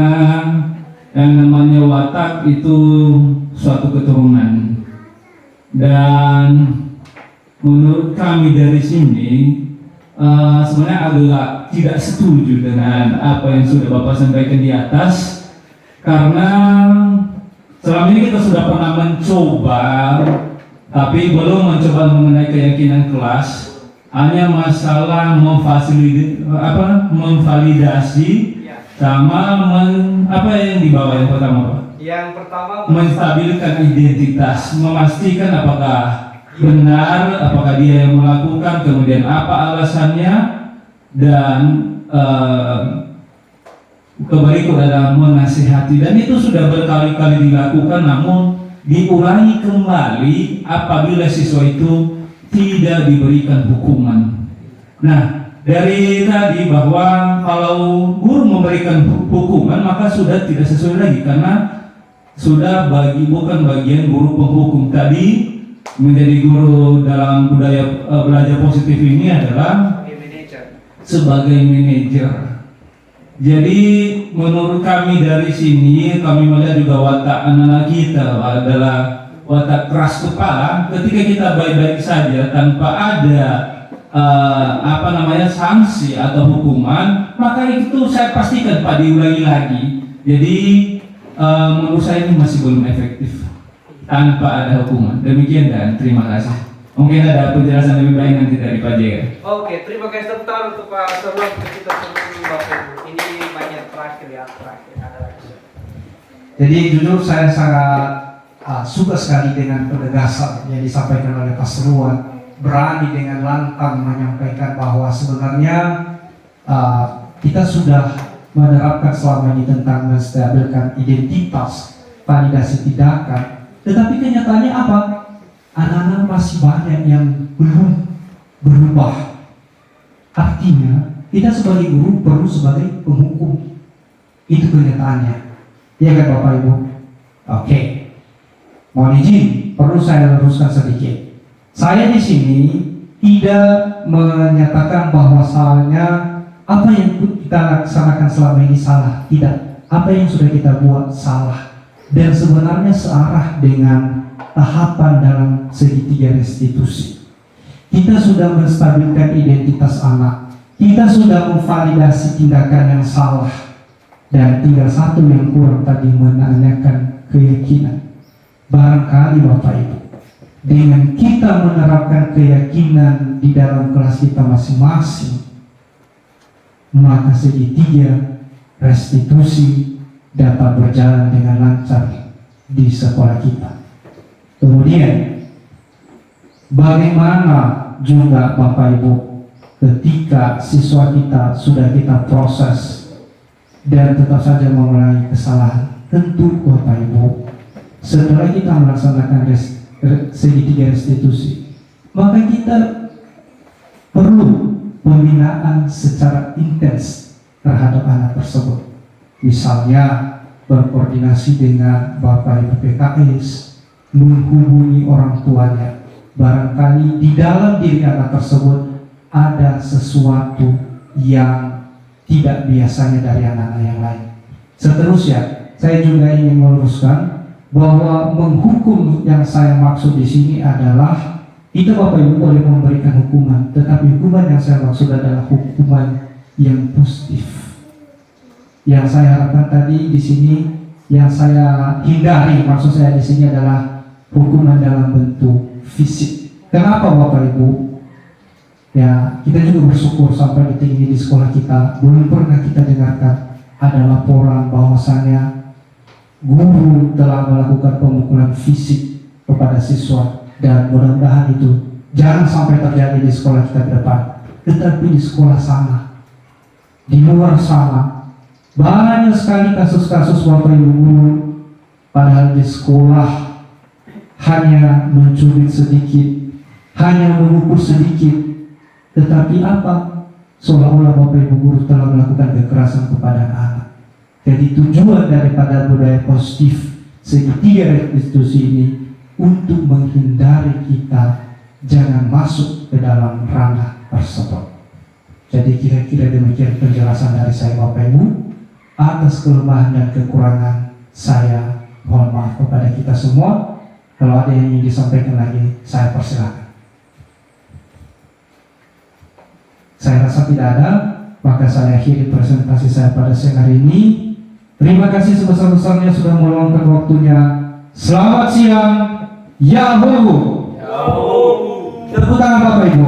yang namanya watak itu suatu keturunan. Dan menurut kami dari sini sebenarnya agak tidak setuju dengan apa yang sudah Bapak sampaikan di atas, karena selama ini kita sudah pernah mencoba, tapi belum mencoba mengenai keyakinan kelas. Hanya masalah memvalidasi sama apa yang di bawah yang pertama Pak? Yang pertama menstabilkan identitas, memastikan apakah benar, apakah dia yang melakukan, kemudian apa alasannya, dan berikut adalah menasihati. Dan itu sudah berkali-kali dilakukan, namun diulangi kembali apabila siswa itu tidak diberikan hukuman. Nah, dari tadi bahwa kalau guru memberikan hukuman maka sudah tidak sesuai lagi, karena sudah bukan bagian guru penghukum. Tadi menjadi guru dalam budaya belajar positif ini adalah sebagai manajer. Jadi menurut kami dari sini, kami melihat juga watak anak-anak kita adalah watak keras kepala. Ketika kita baik-baik saja tanpa ada sanksi atau hukuman, maka itu saya pastikan Pak diulangi lagi. Jadi menurut saya ini masih belum efektif tanpa ada hukuman. Demikian dan terima kasih. Mungkin ada penjelasan lebih baik nanti dari Pak Jega. Oke, terima kasih tepuk untuk Pak Seruan untuk kita semua Bapak Ibu. Ini banyak terakhir ada lagi. Jadi jujur saya sangat suka sekali dengan penegasan yang disampaikan oleh Pak Seruan, berani dengan lantang menyampaikan bahwa sebenarnya kita sudah menerapkan selama ini tentang menstabilkan identitas, validasi tindakan, tetapi kenyataannya apa? Anak-anak masih banyak yang belum berubah. Artinya kita sebagai guru perlu sebagai penghukum. Itu kenyataannya. Ya kan Bapak Ibu? Oke. Mohon izin, perlu saya luruskan sedikit. Saya di sini tidak menyatakan bahwasannya apa yang kita laksanakan selama ini salah, tidak. apa yang sudah kita buat salah dan sebenarnya searah dengan tahapan dalam segitiga restitusi. Kita sudah menstabilkan identitas anak, kita sudah memvalidasi tindakan yang salah, dan tinggal satu yang kurang tadi, menanyakan keyakinan. Barangkali Bapak Ibu, dengan kita menerapkan keyakinan di dalam kelas kita masing-masing, maka segitiga restitusi dapat berjalan dengan lancar di sekolah kita. Kemudian, bagaimana juga Bapak Ibu ketika siswa kita sudah kita proses dan tetap saja memulai kesalahan? Tentu Bapak Ibu, setelah kita melaksanakan segitiga restitusi, maka kita perlu pembinaan secara intens terhadap anak tersebut. Misalnya berkoordinasi dengan Bapak Ibu PKS, menghubungi orang tuanya. Barangkali di dalam diri anak tersebut ada sesuatu yang tidak biasanya dari anak-anak yang lain. Seterusnya, saya juga ingin meluruskan bahwa menghukum yang saya maksud di sini adalah kita Bapak Ibu boleh memberikan hukuman, tetapi hukuman yang saya maksud adalah hukuman yang positif. Yang saya harapkan tadi di sini, yang saya hindari maksud saya di sini adalah hukuman dalam bentuk fisik. Kenapa Bapak Ibu? Ya, kita juga bersyukur sampai detik ini di sekolah kita belum pernah kita dengarkan ada laporan bahwasanya guru telah melakukan pemukulan fisik kepada siswa, dan mudah-mudahan itu jangan sampai terjadi di sekolah kita ke depan. Tetapi di sekolah sana, di luar sana, banyak sekali kasus-kasus Bapak Ibu guru padahal di sekolah hanya mencuri sedikit, hanya mengukur sedikit, tetapi apa? Seolah-olah Bapak Ibu guru telah melakukan kekerasan kepada anak. Jadi tujuan daripada budaya positif segitiga restitusi ini untuk menghindari kita jangan masuk ke dalam ranah tersebut. Jadi kira-kira demikian penjelasan dari saya Bapak Ibu. Atas kelemahan dan kekurangan saya mohon maaf kepada kita semua. Kalau ada yang ingin disampaikan lagi, saya persilakan. Saya rasa tidak ada, maka saya akhiri presentasi saya pada siang hari ini. Terima kasih sebesar-besarnya sudah meluangkan waktunya. Selamat siang, Yahoo! Tepuk tangan Bapak Ibu.